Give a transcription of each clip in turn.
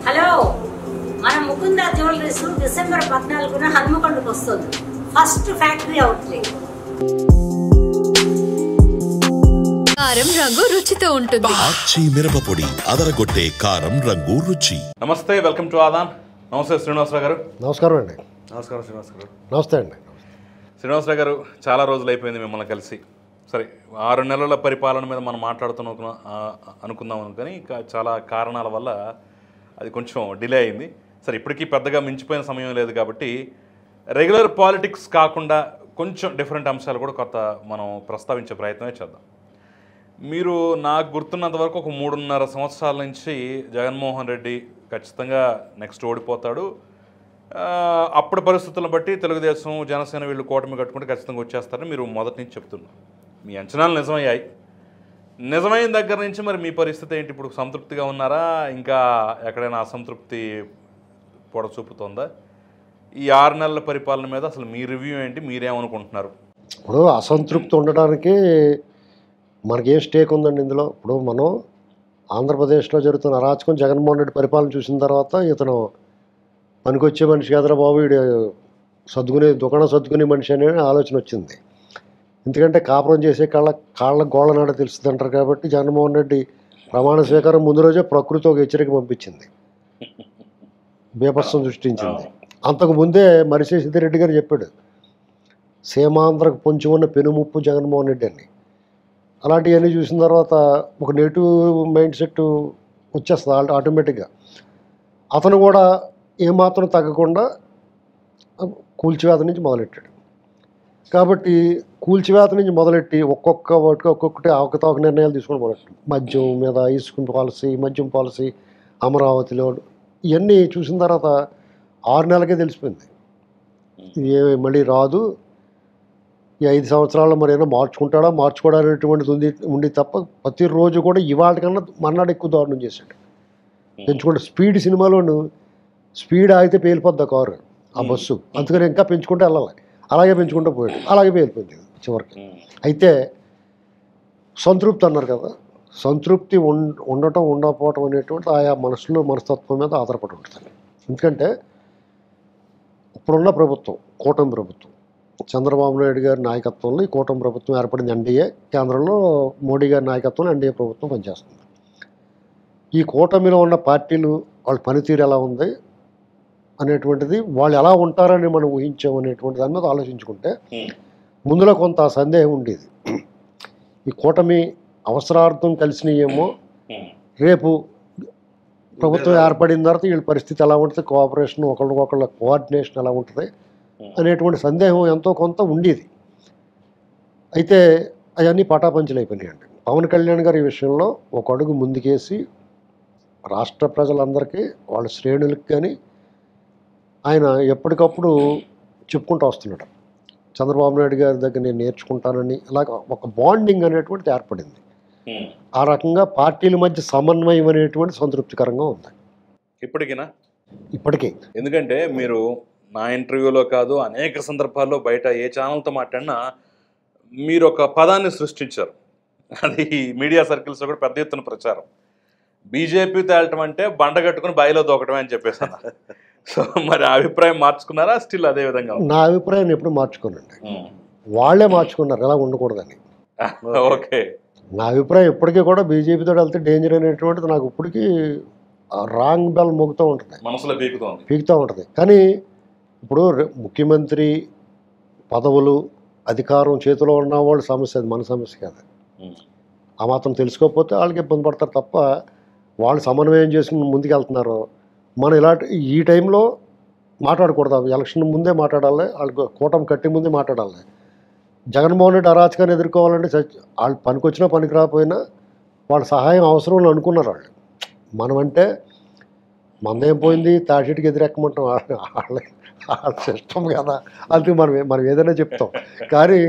Hello, మన Mukunda jewelleries December 14న హనుమకొండకు వస్తుంది. First factory outlet. కారం రంగు రుచితో ఉంటుంది. ఆచి మిరపపొడి అదరగొట్టే కారం రంగు రుచి. నమస్తే, వెల్కమ్ టు ఆదాన్. నమస్తే శ్రీనివాసరావు గారు. నమస్కారం అండి. నమస్కారం శ్రీనివాస గారు. నమస్తే అండి. శ్రీనివాసరావు గారు, చాలా రోజులు అయిపోయింది మిమ్మల్ని కలిసి. సరే, 6 నెలల పరిపాలన మీద మనం అనుకుందాం కానీ చాలా కారణాల వల్ల అది కొంచెం డిలే అయింది. సరే, ఇప్పటికీ పెద్దగా మించిపోయిన సమయం లేదు కాబట్టి రెగ్యులర్ పాలిటిక్స్ కాకుండా కొంచెం డిఫరెంట్ అంశాలు కూడా కొత్త మనం ప్రస్తావించే ప్రయత్నమే చేద్దాం. మీరు నాకు గుర్తున్నంత వరకు ఒక 3.5 సంవత్సరాల నుంచి జగన్మోహన్ రెడ్డి ఖచ్చితంగా నెక్స్ట్ ఓడిపోతాడు, అప్పటి పరిస్థితులను బట్టి తెలుగుదేశం జనసేన వీళ్ళు కూటమి కట్టుకుంటే ఖచ్చితంగా వచ్చేస్తారని మీరు మొదటి నుంచి చెప్తున్నారు. మీ అంచనాలు నిజమయ్యాయి. నిజమైన దగ్గర నుంచి మరి మీ పరిస్థితి ఏంటి? ఇప్పుడు సంతృప్తిగా ఉన్నారా, ఇంకా ఎక్కడైనా అసంతృప్తి పొడ చూపుతోందా? ఈ 6 నెలల పరిపాలన మీద అసలు మీ రివ్యూ ఏంటి? మీరేమనుకుంటున్నారు? ఇప్పుడు అసంతృప్తి ఉండడానికి మనకేం స్టేక్ ఉందండి ఇందులో? ఇప్పుడు మనం ఆంధ్రప్రదేశ్లో జరుగుతున్న అరాచకం జగన్మోహన్ రెడ్డి పరిపాలన చూసిన తర్వాత ఇతను పనికొచ్చే మనిషి కాదురా బాబు, వీడు దుకాణం సర్దుకునే మనిషి అనే ఆలోచన వచ్చింది. ఎందుకంటే కాపురం చేసే కాళ్ళ గోళ్ళనాడ తెలుస్తుంది అంటారు కాబట్టి జగన్మోహన్ రెడ్డి ప్రమాణ స్వీకారం ముందు రోజే ప్రకృతి ఒక హెచ్చరిక పంపించింది, బీభత్సం సృష్టించింది. అంతకు ముందే మరిశే సిద్ధిరెడ్డి గారు చెప్పాడు, సీమాంధ్రకు పొంచి ఉన్న పెనుముప్పు జగన్మోహన్ రెడ్డి అని. అలాంటివన్నీ చూసిన తర్వాత ఒక నెగిటివ్ మైండ్ సెట్ వచ్చేస్తుంది ఆటోమేటిక్గా. అతను కూడా ఏమాత్రం తగ్గకుండా కూల్చివేత నుంచి మొదలెట్టాడు. కాబట్టి కూల్చివేత నుంచి మొదలెట్టి ఒక్కొక్కటి అవకతవక నిర్ణయాలు తీసుకొని మొదలెట్టాడు. మద్యం మీద ఇసుక పాలసీ, మద్యం పాలసీ, అమరావతిలో ఇవన్నీ చూసిన తర్వాత 6 నెలలకే తెలిసిపోయింది ఇది మళ్ళీ రాదు. ఈ 5 సంవత్సరాల్లో మరి ఏమైనా మార్చుకోవడానేటువంటిది ఉండి తప్ప ప్రతిరోజు కూడా ఇవాళ కన్నా మన్నాడు ఎక్కువ దారుణం చేశాడు. పెంచుకుంటే స్పీడ్ సినిమాలోను స్పీడ్ ఆగితే పేలిపోద్ది కారు, ఆ బస్సు, అందుకని ఇంకా పెంచుకుంటూ వెళ్ళాలి. అలాగే పెంచుకుంటూ పోయాడు, అలాగే పేలిపోయింది చివరికి. అయితే సంతృప్తి అన్నారు కదా, సంతృప్తి ఉండటం ఉండకపోవటం అనేటువంటి ఆయా మనస్తత్వం మీద ఆధారపడి ఉంటుంది. ఎందుకంటే ఇప్పుడున్న ప్రభుత్వం కూటమి ప్రభుత్వం, చంద్రబాబు నాయుడు గారి నాయకత్వంలో ఈ కూటమి ప్రభుత్వం ఏర్పడింది. ఎన్డీఏ కేంద్రంలో మోడీ గారి నాయకత్వంలో ఎన్డీఏ ప్రభుత్వం పనిచేస్తుంది. ఈ కూటమిలో ఉన్న పార్టీలు వాళ్ళ పనితీరు ఎలా ఉంది అనేటువంటిది, వాళ్ళు ఎలా ఉంటారని మనం ఊహించాం అనేటువంటి దాని మీద ఆలోచించుకుంటే ముందులో కొంత సందేహం ఉండేది. ఈ కూటమి అవసరార్థం కలిసినయేమో, రేపు ప్రభుత్వం ఏర్పడిన తర్వాత వీళ్ళ పరిస్థితి ఎలా ఉంటుంది, కోఆపరేషన్, ఒకళ్ళ కోఆర్డినేషన్ ఎలా ఉంటుంది అనేటువంటి సందేహం ఎంతో కొంత ఉండేది. అయితే అవన్నీ పటాపంచలు అయిపోయినాయండి. పవన్ కళ్యాణ్ గారు ఈ విషయంలో ఒక అడుగు ముందుకేసి రాష్ట్ర ప్రజలందరికీ, వాళ్ళ శ్రేణులకు కానీ ఆయన ఎప్పటికప్పుడు చెప్పుకుంటూ వస్తున్నాడు, చంద్రబాబు నాయుడు గారి దగ్గర నేను నేర్చుకుంటానని. అలాగ ఒక బాండింగ్ అనేటువంటిది ఏర్పడింది. ఆ రకంగా పార్టీల మధ్య సమన్వయం అనేటువంటి సంతృప్తికరంగా ఉంది ఇప్పటికీ. ఎందుకంటే మీరు నా ఇంటర్వ్యూలో కాదు, అనేక సందర్భాల్లో బయట ఏ ఛానల్తో మాట్లాడినా మీరు ఒక పదాన్ని సృష్టించారు. అది మీడియా సర్కిల్స్లో కూడా పెద్ద ఎత్తున ప్రచారం. బీజేపీ తేలటం అంటే బండ కట్టుకుని బాయిలో దూకటమే అని చెప్పేసాను. సో మరి అభిప్రాయం మార్చుకున్నారా? స్టిల్ అదే విధంగా? నా అభిప్రాయం ఎప్పుడు మార్చుకోనండి, వాళ్ళే మార్చుకున్నారు ఎలా ఉండకూడదని. ఓకే, నా అభిప్రాయం ఇప్పటికీ కూడా బీజేపీతో వెళ్తే డేంజర్ అనేటువంటిది నాకు ఇప్పటికీ రాంగ్ బెల్ మోగుతూ ఉంటుంది, మనసులో పీకుతూ ఉంటుంది. కానీ ఇప్పుడు ముఖ్యమంత్రి పదవులు, అధికారం చేతిలో ఉన్న వాళ్ళ సమస్య, అది మన సమస్య కాదు. ఆ మాత్రం తెలుసుకోకపోతే వాళ్ళకి ఇబ్బంది పడతారు తప్ప, వాళ్ళు సమన్వయం చేసుకుని ముందుకు వెళ్తున్నారు. మనం ఇలాంటి ఈ టైంలో మాట్లాడకూడదు, ఎలక్షన్ ముందే మాట్లాడాలి, వాళ్ళకి కూటమి కట్టి ముందే మాట్లాడాలి. జగన్మోహన్ రెడ్డి అరాచకాన్ని ఎదుర్కోవాలంటే వాళ్ళు పనికొచ్చినా పనికి రాకపోయినా వాళ్ళ సహాయం అవసరం అనుకున్నారు వాళ్ళు. మనమంటే మందేం పోయింది, తాటికి ఎదురెక్కమంటాం, వాళ్ళ సిస్టమ్ కదా, అందుకు మనం ఏదైనా చెప్తాం. కానీ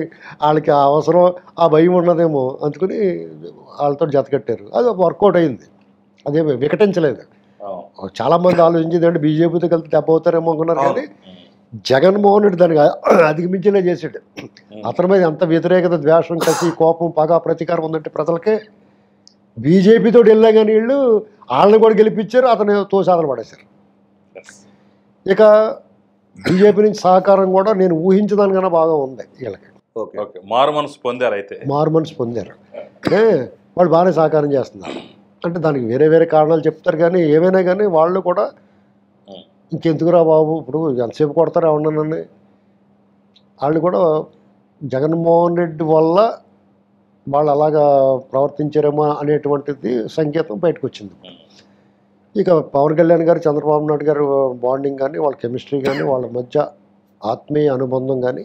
వాళ్ళకి ఆ అవసరం, ఆ భయం ఉన్నదేమో అందుకని వాళ్ళతో జతకట్టారు. అది వర్కౌట్ అయింది, అదేమి వికటించలేదు. చాలామంది ఆలోచించింది అంటే బీజేపీతో కలిసి దెబ్బ అవుతారేమో అనుకున్నారు, కానీ జగన్మోహన్ రెడ్డి దానికి అధిగమించేలా చేసాడు. అతని మీద ఎంత వ్యతిరేకత, ద్వేషం, కసి, కోపం, పగ, ప్రతీకారం ఉందంటే ప్రజలకే బీజేపీతో వెళ్ళా కానీ వీళ్ళు వాళ్ళని కూడా గెలిపించారు, అతను తోసాదలు పడేశారు. ఇక బీజేపీ నుంచి సహకారం కూడా నేను ఊహించదానికన్నా బాగా ఉంది వీళ్ళకి. ఓకే, మారు మనసు పొందారు, అయితే మారు మనసు పొందారు. వాళ్ళు బాగానే సహకారం చేస్తున్నారు. అంటే దానికి వేరే వేరే కారణాలు చెప్తారు, కానీ ఏమైనా కానీ వాళ్ళు కూడా ఇంకెందుకురా బాబు, ఇప్పుడు ఎంతసేపు కొడతారు ఏమన్నానని, వాళ్ళు కూడా జగన్మోహన్ రెడ్డి వల్ల వాళ్ళు అలాగా ప్రవర్తించారేమో అనేటువంటిది సంకేతం బయటకు వచ్చింది. ఇక పవన్ కళ్యాణ్ గారు, చంద్రబాబు నాయుడు గారు బాండింగ్ కానీ, వాళ్ళ కెమిస్ట్రీ కానీ, వాళ్ళ మధ్య ఆత్మీయ అనుబంధం కానీ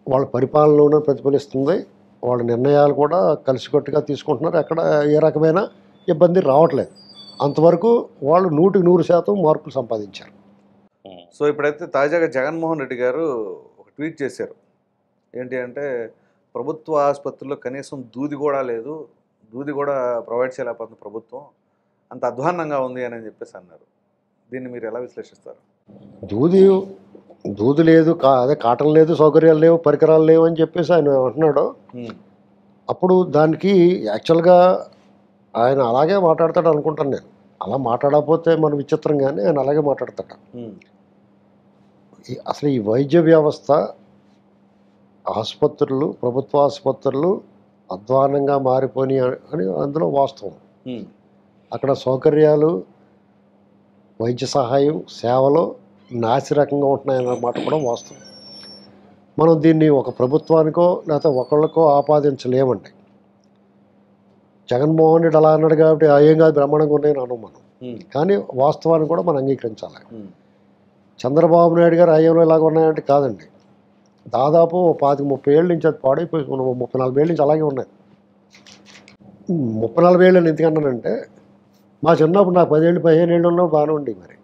వాళ్ళ పరిపాలనలోనే ప్రతిఫలిస్తుంది. వాళ్ళ నిర్ణయాలు కూడా కలిసికట్టుగా తీసుకుంటున్నారు. ఎక్కడ ఏ రకమైన ఇబ్బంది రావట్లేదు. అంతవరకు వాళ్ళు 100% మార్కులు సంపాదించారు. సో ఇప్పుడైతే తాజాగా జగన్మోహన్ రెడ్డి గారు ఒక ట్వీట్ చేశారు. ఏంటి అంటే, ప్రభుత్వ ఆసుపత్రుల్లో కనీసం దూది కూడా లేదు, దూది కూడా ప్రొవైడ్ చేయలేకపోతుంది ప్రభుత్వం, అంత అధ్వాన్నంగా ఉంది అని చెప్పేసి అన్నారు. దీన్ని మీరు ఎలా విశ్లేషిస్తారు? దూది లేదు, అదే కాటన్ లేదు, సౌకర్యాలు లేవు, పరికరాలు లేవు అని చెప్పేసి ఆయన అంటున్నాడు. అప్పుడు దానికి యాక్చువల్గా ఆయన అలాగే మాట్లాడతాడు అనుకుంటాను నేను. అలా మాట్లాడకపోతే మనం విచిత్రం, కానీ ఆయన అలాగే మాట్లాడతాడు. అసలు ఈ వైద్య వ్యవస్థ, ఆసుపత్రులు, ప్రభుత్వ ఆసుపత్రులు అధ్వానంగా మారిపోయి అని అందులో వాస్తవం. అక్కడ సౌకర్యాలు, వైద్య సహాయం, సేవలు నాసిరకంగా ఉంటున్నాయన్నమాట కూడా వాస్తవం. మనం దీన్ని ఒక ప్రభుత్వానికో లేకపోతే ఒకళ్ళకో ఆపాదించలేమండి. జగన్మోహన్ రెడ్డి అలా అన్నాడు కాబట్టి ఏం కాదు బ్రహ్మాండంగా ఉన్నాయని అనం మనం. కానీ వాస్తవాన్ని కూడా మనం అంగీకరించాలి. చంద్రబాబు నాయుడు గారు అయ్యంలో ఇలాగ ఉన్నాయంటే కాదండి. దాదాపు 25-30 ఏళ్ళ నుంచి అది పాడైపోయి 34 ఏళ్ళ నుంచి అలాగే ఉన్నాయి. 34 ఏళ్ళని ఎందుకన్నానంటే, మా చిన్నప్పుడు నాకు 10 ఏళ్ళు 15 ఏళ్ళు ఉన్నప్పుడు బాగానే ఉండేవి. మరి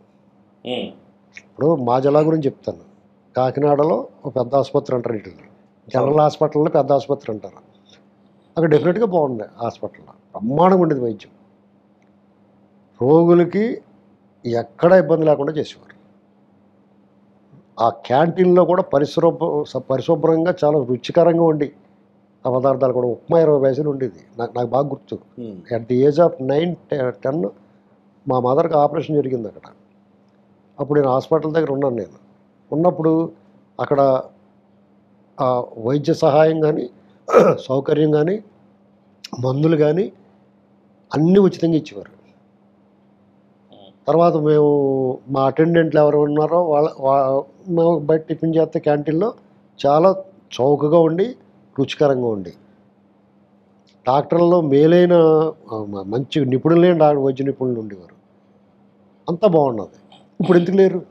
ఇప్పుడు మా జిల్లా గురించి చెప్తాను. కాకినాడలో ఒక పెద్ద ఆసుపత్రి అంటారు, ఇటు జనరల్ హాస్పిటల్లో పెద్ద ఆసుపత్రి అంటారు. అక్కడ డెఫినెట్గా బాగుండే హాస్పిటల్లో, బ్రహ్మాండంగా ఉండేది వైద్యం. రోగులకి ఎక్కడ ఇబ్బంది లేకుండా చేసేవారు. ఆ క్యాంటీన్లో కూడా పరిశుభ్రంగా చాలా రుచికరంగా ఉండి ఆ పదార్థాలు కూడా. ఉప్మా 20 పైసలు ఉండేది. నాకు బాగా గుర్తు. అట్ ది ఏజ్ ఆఫ్ 9-10 మా మదర్కి ఆపరేషన్ జరిగింది అక్కడ. అప్పుడు నేను హాస్పిటల్ దగ్గర ఉన్నాను. నేను ఉన్నప్పుడు అక్కడ వైద్య సహాయం కానీ, సౌకర్యం కానీ, మందులు కానీ అన్నీ ఉచితంగా ఇచ్చేవారు. తర్వాత మేము మా అటెండెంట్లు ఎవరు ఉన్నారో మేము బయట టిఫిన్ చేస్తే క్యాంటీన్లో చాలా చౌకగా ఉండి రుచికరంగా ఉండి, డాక్టర్లలో మేలైన మంచి నిపుణులైన వైద్య నిపుణులు ఉండేవారు. అంతా బాగున్నది. ఇప్పుడు ఎందుకు లేరు?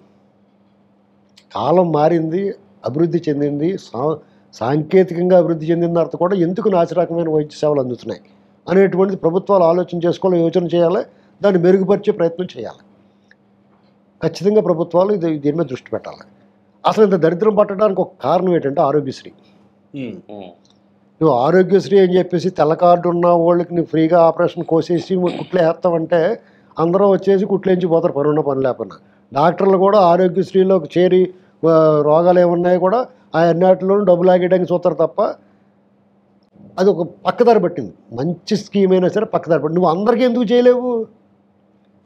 కాలం మారింది, అభివృద్ధి చెందింది, సాంకేతికంగా అభివృద్ధి చెందిన తర్వాత కూడా ఎందుకు నాసిరకమైన వైద్య సేవలు అందుతున్నాయి అనేటువంటిది ప్రభుత్వాలు ఆలోచన చేసుకోవాలి, యోచన చేయాలి, దాన్ని మెరుగుపరిచే ప్రయత్నం చేయాలి. ఖచ్చితంగా ప్రభుత్వాలు దీని మీద దృష్టి పెట్టాలి. అసలు ఇంత దరిద్రం పట్టడానికి ఒక కారణం ఏంటంటే ఆరోగ్యశ్రీ. నువ్వు ఆరోగ్యశ్రీ అని చెప్పేసి తెల్ల కార్డు ఉన్న వాళ్ళకి నువ్వు ఫ్రీగా ఆపరేషన్ కోసేసి కుట్లు వేస్తావంటే అందరూ వచ్చేసి కుట్లేంచి పోతారు, పని పని లేకపోయినా. డాక్టర్లు కూడా ఆరోగ్యశ్రీలోకి చేరి రోగాలు ఏమున్నాయో కూడా ఆ అన్నిటిలోనూ డబ్బులు ఆగేయడానికి చూస్తారు తప్ప, అది ఒక పక్కదారి పట్టింది. మంచి స్కీమ్ అయినా సరే పక్కదారి పట్టింది. నువ్వు అందరికీ ఎందుకు చేయలేవు?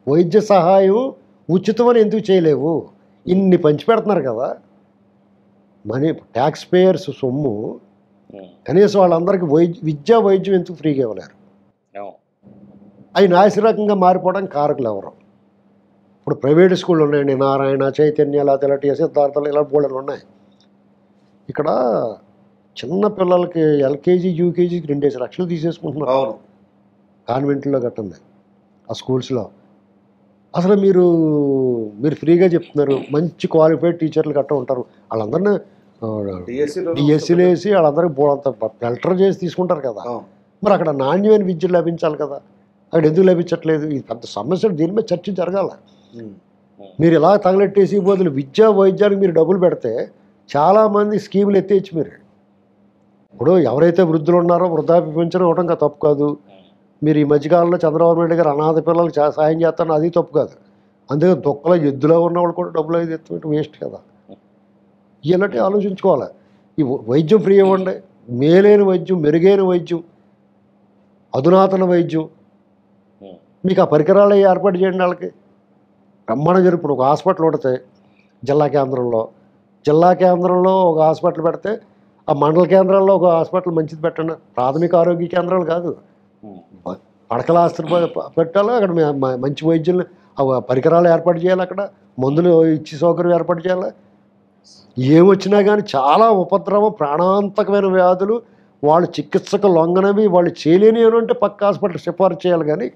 వైద్య సహాయం ఉచితమని ఎందుకు చేయలేవు? ఇన్ని పంచిపెడుతున్నారు కదా మనీ, ట్యాక్స్ పేయర్స్ సొమ్ము. కనీసం వాళ్ళందరికీ విద్యా వైద్యం ఎందుకు ఫ్రీగా ఇవ్వలేరు? అవి నాసిరకంగా మారిపోవడానికి కారకులు ఎవరు? ఇప్పుడు ప్రైవేట్ స్కూళ్ళు ఉన్నాయండి, నారాయణ, చైతన్య, తెలటి, సిద్ధార్థలు, ఇలా బోర్డులు ఉన్నాయి. ఇక్కడ చిన్న పిల్లలకి ఎల్కేజీ యూకేజీకి 2 లక్షలు తీసేసుకుంటున్నారు కాన్వెంట్లో కట్టండి ఆ స్కూల్స్లో. అసలు మీరు ఫ్రీగా చెప్తున్నారు, మంచి క్వాలిఫైడ్ టీచర్లు గట్ట ఉంటారు, వాళ్ళందరినీ డిఎస్సీలు వేసి వాళ్ళందరికీ బోడంత ఫిల్టర్ చేసి తీసుకుంటారు కదా. మరి అక్కడ నాణ్యమైన విద్య లభించాలి కదా, అక్కడ ఎందుకు లభించట్లేదు? ఇది పెద్ద సమస్య. దీని మీద చర్చ జరగాల. మీరు ఇలా తగలెట్టేసి బదులు విద్యా వైద్యానికి మీరు డబ్బులు పెడితే చాలామంది స్కీములు ఎత్తేయచ్చు. మీరు ఇప్పుడు ఎవరైతే వృద్ధులు ఉన్నారో వృద్ధాప్య పెన్షన్ ఇవ్వడం తప్పు కాదు. మీరు ఈ మధ్యకాలంలో చంద్రబాబు నాయుడు గారు అనాథ పిల్లలకు సాయం చేస్తాను, అది తప్పు కాదు. అందుకే దొక్కలో ఎద్దులో ఉన్న వాళ్ళు కూడా డబ్బులు అయితే ఎత్తుకుంటే వేస్ట్ కదా. ఇలాంటి ఆలోచించుకోవాలి. ఈ వైద్యం ఫ్రీ ఇవ్వండి, మేలైన వైద్యం, మెరుగైన వైద్యం, అధునాతన వైద్యం. మీకు ఆ పరికరాలు ఏర్పాటు చేయండి వాళ్ళకి. బ్రహ్మాండం ఇప్పుడు ఒక హాస్పిటల్ ఉంటుంది జిల్లా కేంద్రంలో ఒక హాస్పిటల్ పెడితే ఆ మండల కేంద్రాల్లో ఒక హాస్పిటల్ మంచిది పెట్టండి. ప్రాథమిక ఆరోగ్య కేంద్రాలు కాదు, పడకల ఆసుపత్రి పెట్టాలి. అక్కడ మంచి వైద్యులు పరికరాలు ఏర్పాటు చేయాలి, అక్కడ మందులు ఇచ్చి సౌకర్యం ఏర్పాటు చేయాలి. ఏమొచ్చినా కానీ చాలా ఉపద్రవం, ప్రాణాంతకమైన వ్యాధులు, వాళ్ళు చికిత్సకు లొంగనవి వాళ్ళు చేయలేని అంటే పక్క హాస్పిటల్ సిఫారసు చేయాలి. కానీ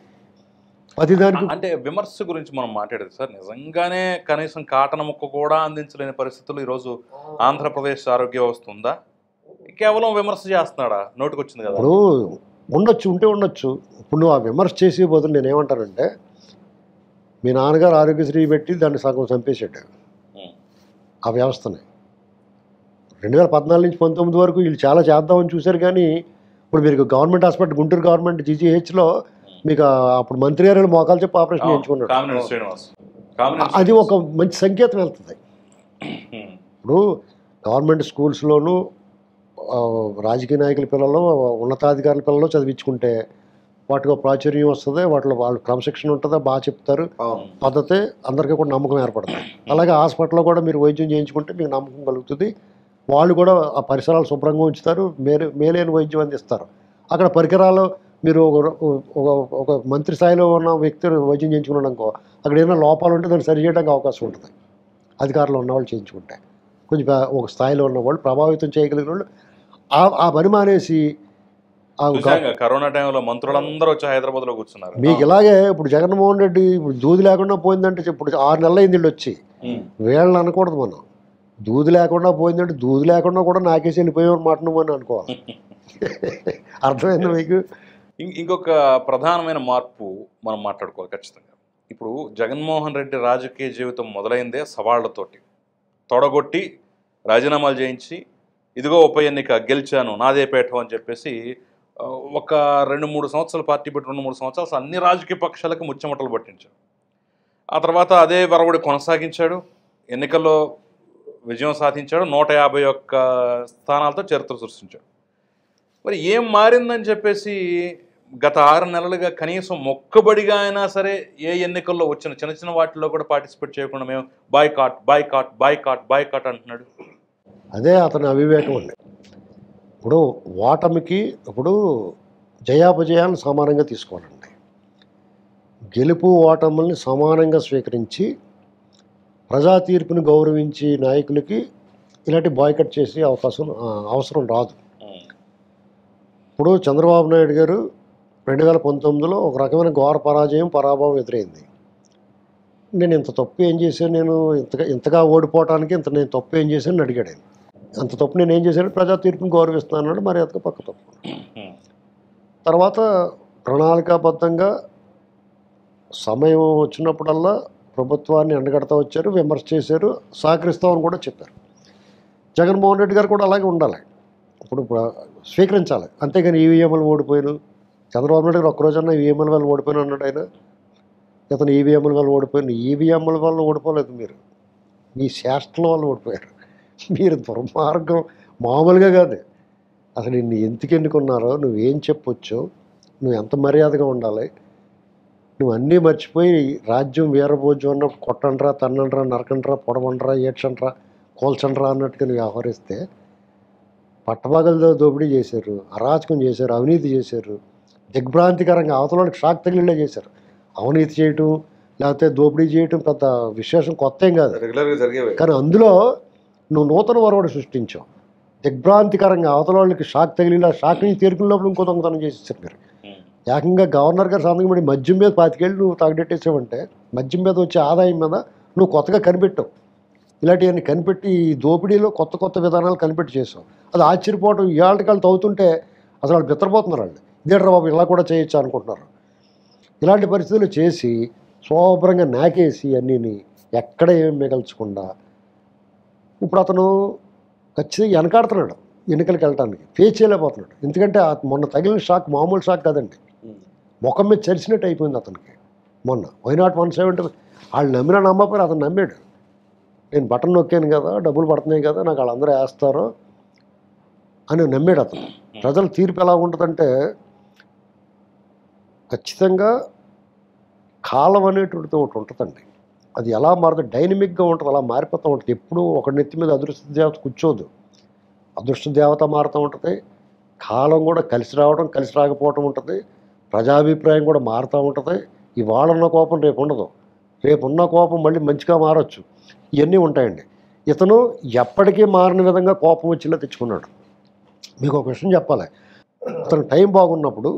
ప్రతిదానికి అంటే విమర్శ గురించి మనం మాట్లాడేది సార్, నిజంగానే కనీసం కాటన ముక్క కూడా అందించలేని పరిస్థితులు ఈరోజు ఆంధ్రప్రదేశ్ ఆరోగ్య వ్యవస్థ ఉందా? కేవలం విమర్శ చేస్తున్నాడా? నోటికి వచ్చింది కదా. ఇప్పుడు ఉండొచ్చు. ఇప్పుడు నువ్వు ఆ విమర్శ చేసే బదులు నేనేమంటానంటే, మీ నాన్నగారు ఆరోగ్యశ్రీ పెట్టి దాన్ని సగం చంపేసాడు ఆ వ్యవస్థని. 2014 నుంచి 19 వరకు వీళ్ళు చాలా చేద్దామని చూశారు. కానీ ఇప్పుడు మీరు గవర్నమెంట్ హాస్పిటల్, గుంటూరు గవర్నమెంట్ జీజీహెచ్లో మీకు అప్పుడు మంత్రి గారు మోకాలు చెప్పి ఆపరేషన్ చేయించుకున్నాడు. అది ఒక మంచి సంకేతం వెళ్తుంది. ఇప్పుడు గవర్నమెంట్ స్కూల్స్లోనూ రాజకీయ నాయకుల పిల్లలు, ఉన్నతాధికారుల పిల్లలు చదివించుకుంటే వాటికి ప్రాచుర్యం వస్తుంది, వాటిలో వాళ్ళు క్రమశిక్షణ ఉంటుందా, బాగా చెప్తారు, పద్ధతి అందరికీ కూడా నమ్మకం ఏర్పడుతుంది. అలాగే హాస్పిటల్లో కూడా మీరు వైద్యం చేయించుకుంటే మీకు నమ్మకం కలుగుతుంది. వాళ్ళు కూడా ఆ పరిసరాలు శుభ్రంగా ఉంచుతారు, మేలైన వైద్యం అందిస్తారు. అక్కడ పరికరాలు మీరు ఒక మంత్రి స్థాయిలో ఉన్న వ్యక్తి వైద్యం చేయించుకున్నాడు అనుకో, అక్కడ ఏమైనా లోపాలు ఉంటే దాన్ని సరిచేయడానికి అవకాశం ఉంటుంది. అధికారులు ఉన్నవాళ్ళు చేయించుకుంటే కొంచెం ఒక స్థాయిలో ఉన్నవాళ్ళు, ప్రభావితం చేయగలిగిన వాళ్ళు ఆ పని మానేసి కరోనా టైంలో మంత్రులందరూ వచ్చి హైదరాబాద్లో కూర్చున్నారు. మీకు ఇలాగే ఇప్పుడు జగన్మోహన్ రెడ్డి ఇప్పుడు దూది లేకుండా పోయిందంటే, ఇప్పుడు 6 నెలలు అయింది వీళ్ళు వచ్చి, వీళ్ళని అనకూడదు మనం. దూది లేకుండా పోయిందంటే దూది లేకుండా కూడా నాకేసి వెళ్ళిపోయామని మాట నువ్వు అని అనుకోవాలి. అర్థమైంది మీకు? ఇంకొక ప్రధానమైన మార్పు మనం మాట్లాడుకోవాలి ఖచ్చితంగా. ఇప్పుడు జగన్మోహన్ రెడ్డి రాజకీయ జీవితం మొదలైందే సవాళ్లతోటి. తొడగొట్టి రాజీనామాలు చేయించి, ఇదిగో ఉప ఎన్నిక గెలిచాను నాదే పీఠం అని చెప్పేసి ఒక 2-3 సంవత్సరాలు పార్టీ పెట్టి 2-3 సంవత్సరాలు అన్ని రాజకీయ పక్షాలకు ముచ్చమటలు పట్టించాడు. ఆ తర్వాత అదే వరవడి కొనసాగించాడు, ఎన్నికల్లో విజయం సాధించాడు, 151 స్థానాలతో చరిత్ర సృష్టించాడు. మరి ఏం మారిందని చెప్పేసి గత 6 నెలలుగా కనీసం మొక్కబడిగా అయినా సరే ఏ ఎన్నికల్లో వచ్చిన చిన్న చిన్న వాటిల్లో కూడా పార్టిసిపేట్ చేయకుండా మేము బాయ్కాట్ అంటున్నాడు. అదే అతని అవివేకం అండి. ఇప్పుడు ఓటమికి ఇప్పుడు జయాపజయాలను సమానంగా తీసుకోవాలండి. గెలుపు ఓటముల్ని సమానంగా స్వీకరించి ప్రజా తీర్పుని గౌరవించి నాయకులకి ఇలాంటి బాయ్కట్ చేసే అవసరం రాదు. ఇప్పుడు చంద్రబాబు నాయుడు గారు 2019లో ఒక రకమైన ఘోర పరాభవం ఎదురైంది. నేను ఇంత తప్పు ఏం చేశాను, నేను ఇంతగా ఓడిపోవటానికి నేను తప్పు ఏం చేశాను అడిగాడు ఆయన. అంత తప్పు నేను ఏం చేశాను, ప్రజా తీర్పుని గౌరవిస్తున్నాను మరి అంతగా పక్క తప్పు. తర్వాత ప్రణాళికాబద్ధంగా సమయం వచ్చినప్పుడల్లా ప్రభుత్వాన్ని ఎండగడతా వచ్చారు, విమర్శ చేశారు, సహకరిస్తామని కూడా చెప్పారు. జగన్మోహన్ రెడ్డి గారు కూడా అలాగే ఉండాలి. ఇప్పుడు స్వీకరించాలి, అంతేగాని ఈవీఎంలు ఓడిపోయాను. చంద్రబాబు నాయుడు గారు ఒక్కరోజన్నా ఈవీఎంల వల్ల ఓడిపోయాను అన్నాడు ఆయన. ఇతను ఈవీఎంల వల్ల ఓడిపోయాను. ఈవీఎంల వల్ల ఓడిపోలేదు, మీరు మీ శాస్త్రం వల్ల ఓడిపోయారు. మీరు దుర్మార్గం మామూలుగా కాదు. అసలు నిన్ను ఎందుకు ఎన్నుకున్నారో, నువ్వేం చెప్పొచ్చు, నువ్వు ఎంత మర్యాదగా ఉండాలి, నువ్వు అన్నీ మర్చిపోయి రాజ్యం వీరభోజ్యం అన్నప్పుడు కొట్టండ్రా, తన్నండ్రా, నరకండ్రా, పొడవండ్రా, ఏడ్చండ్రా, కోల్చండ్రా అన్నట్టుగా నువ్వు వ్యవహరిస్తే పట్టభాగలతో దోపిడీ చేశారు, అరాచకం చేశారు, అవినీతి చేశారు, దిగ్భ్రాంతికరంగా అవతలకి షాక్ తగిలిలా చేశారు. అవినీతి చేయటం లేకపోతే దోపిడీ చేయటం పెద్ద విశేషం, కొత్త ఏం కాదు, రెగ్యులర్గా జరిగేవి. కానీ అందులో నువ్వు నూతన వరవడి సృష్టించావు. దిగ్భ్రాంతికరంగా అవతల వాళ్ళకి షాక్ తగిలిలా, షాక్ నుంచి తీరుకున్న లోపల ఇంకో దొంగతనం చేసేసారు మీరు. ఏకంగా గవర్నర్ గారు సంతకం పెట్టి మద్యం మీద 25 ఏళ్ళు నువ్వు తాగడెట్టేసావంటే మద్యం మీద వచ్చే ఆదాయం మీద నువ్వు కొత్తగా కనిపెట్టావు. ఇలాంటివన్నీ కనిపెట్టి ఈ దోపిడీలో కొత్త విధానాలు కనిపెట్టి చేసావు. అది ఆశ్చర్యపోవటం. ఇవాళకాళ్ళు తవ్వుతుంటే అసలు వాళ్ళు బిత్తరపోతున్నారు. వాళ్ళు ఇదేంట్రా బాబు ఇలా కూడా చేయొచ్చు అనుకుంటున్నారు. ఇలాంటి పరిస్థితులు చేసి శుభ్రంగా నాకేసి అన్నీని ఎక్కడ ఏమి మిగల్చకుండా ఇప్పుడు అతను ఖచ్చితంగా వెనకాడుతున్నాడు ఎన్నికలకు వెళ్ళటానికి. ఫేస్ చేయలేకపోతున్నాడు. ఎందుకంటే మొన్న తగిలిన షాక్ మామూలు షాక్ కాదండి, ముఖం మీద చరిచినట్టు అయిపోయింది అతనికి. మొన్న వైనాట్ 170 వాళ్ళు నమ్మినా నమ్మకపోయినా అతను నమ్మాడు. నేను బటన్ నొక్కాను కదా, డబ్బులు పడుతున్నాయి కదా, నాకు వాళ్ళందరూ వేస్తారు అని నమ్మాడు అతను. ప్రజల తీర్పు ఎలా ఉంటుందంటే ఖచ్చితంగా కాలం అనేటువంటిది ఒకటి ఉంటుందండి. అది ఎలా మారుతుంది, డైనమిక్గా ఉంటుంది, అలా మారిపోతూ ఉంటుంది. ఎప్పుడూ ఒక నెత్తి మీద అదృష్ట దేవత కూర్చోదు. అదృష్ట దేవత మారుతూ ఉంటుంది, కాలం కూడా కలిసి రావడం కలిసి రాకపోవటం ఉంటుంది, ప్రజాభిప్రాయం కూడా మారుతూ ఉంటుంది. ఇవాళ ఉన్న కోపం రేపు ఉండదు, రేపు ఉన్న కోపం మళ్ళీ మంచిగా మారచ్చు. ఇవన్నీ ఉంటాయండి. ఇతను ఎప్పటికీ మారని విధంగా కోపం వచ్చేలా తెచ్చుకున్నాడు. మీకు ఒక విషయం చెప్పాలి, అతను టైం బాగున్నప్పుడు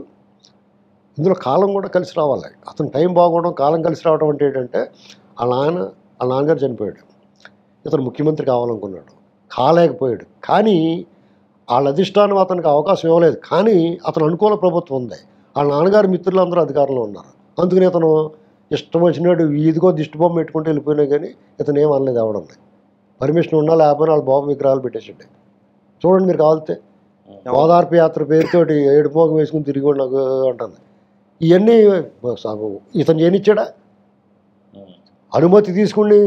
ఇందులో కాలం కూడా కలిసి రావాలి. అతను టైం బాగుండడం, కాలం కలిసి రావడం అంటే ఏంటంటే, వాళ్ళ నాన్నగారు చనిపోయాడు, ఇతను ముఖ్యమంత్రి కావాలనుకున్నాడు, కాలేకపోయాడు. కానీ వాళ్ళ అధిష్టానం అతనికి అవకాశం ఇవ్వలేదు. కానీ అతను అనుకూల ప్రభుత్వం ఉంది, వాళ్ళ నాన్నగారు మిత్రులు అందరూ అధికారంలో ఉన్నారు. అందుకని ఇతను ఇష్టం వచ్చినాడు ఇదిగో దిష్టి బొమ్మ పెట్టుకుంటూ వెళ్ళిపోయినా కానీ ఇతను ఏం అనలేదు. ఎవడన్నా పర్మిషన్ ఉన్నా లేకపోయినా వాళ్ళ బాబు విగ్రహాలు పెట్టేసిండే. చూడండి మీరు కావాలితే, ఓదార్పు యాత్ర పేరుతోటి ఏడుమోగం వేసుకుని తిరిగి నాకు అంటుంది. ఇవన్నీ ఇతను చేయనిచ్చాడా? అనుమతి తీసుకుని